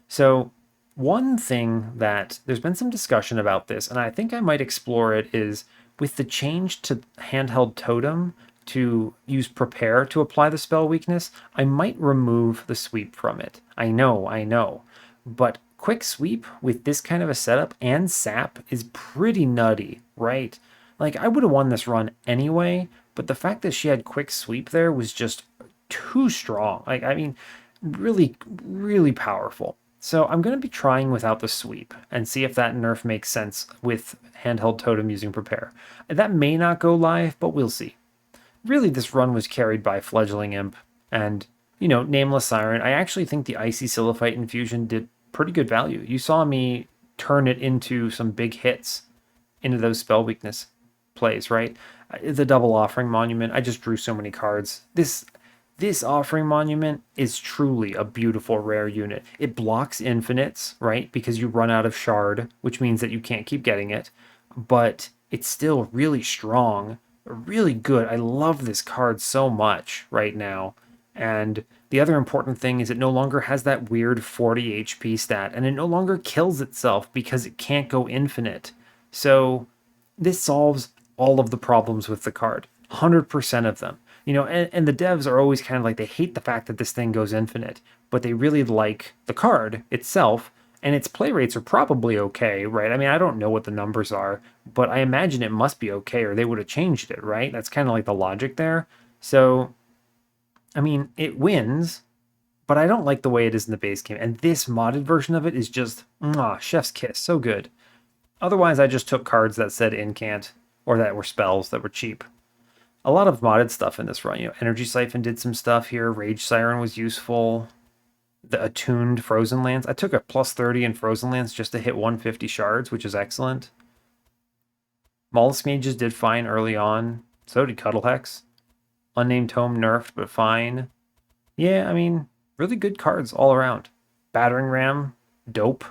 So one thing that there's been some discussion about this, and I think I might explore it, is with the change to handheld totem to use prepare to apply the spell weakness, I might remove the sweep from it. I know. But quick sweep with this kind of a setup and sap is pretty nutty, right? Like, I would have won this run anyway, but the fact that she had quick sweep there was just too strong. Like, I mean, really, really powerful. So I'm going to be trying without the sweep and see if that nerf makes sense with handheld totem using prepare. That may not go live, but we'll see. Really, this run was carried by Fledgling Imp and, you know, Nameless Siren. I actually think the Icy Silliphite infusion did pretty good value. You saw me turn it into some big hits into those spell weakness plays, right? The double offering monument, I just drew so many cards. This offering monument is truly a beautiful rare unit. It blocks infinites, right? Because you run out of shard, which means that you can't keep getting it, but it's still really strong, really good. I love this card so much right now. And the other important thing is it no longer has that weird 40 HP stat, and it no longer kills itself because it can't go infinite. So this solves all of the problems with the card, 100% of them. You know, and the devs are always kind of like, they hate the fact that this thing goes infinite, but they really like the card itself, and its play rates are probably okay, right? I mean, I don't know what the numbers are, but I imagine it must be okay, or they would have changed it, right? That's kind of like the logic there. So, I mean, it wins, but I don't like the way it is in the base game, and this modded version of it is just, chef's kiss, so good. Otherwise, I just took cards that said incant, or that were spells that were cheap. A lot of modded stuff in this run. You know, Energy Siphon did some stuff here. Rage Siren was useful. The attuned Frozen Lands. I took a plus 30 in Frozen Lands just to hit 150 shards, which is excellent. Mollusk Mages did fine early on. So did Cuddle Hex. Unnamed Tome nerfed, but fine. Yeah, I mean, really good cards all around. Battering Ram, dope.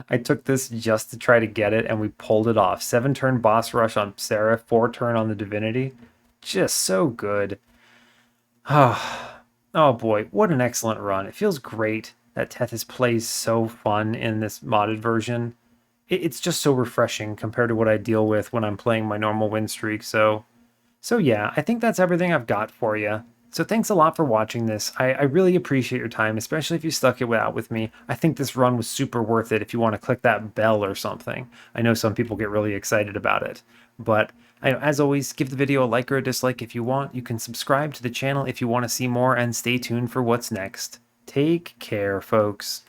I took this just to try to get it, and we pulled it off. 7-turn boss rush on Seraph, 4-turn on the Divinity. Just so good. Oh boy, what an excellent run. It feels great that Tethys plays so fun in this modded version. It's just so refreshing compared to what I deal with when I'm playing my normal win streak. So yeah, I think that's everything I've got for you. So thanks a lot for watching this. I really appreciate your time, especially if you stuck it out with me. I think this run was super worth it if you want to click that bell or something. I know some people get really excited about it. But as always, give the video a like or a dislike if you want. You can subscribe to the channel if you want to see more, and stay tuned for what's next. Take care, folks.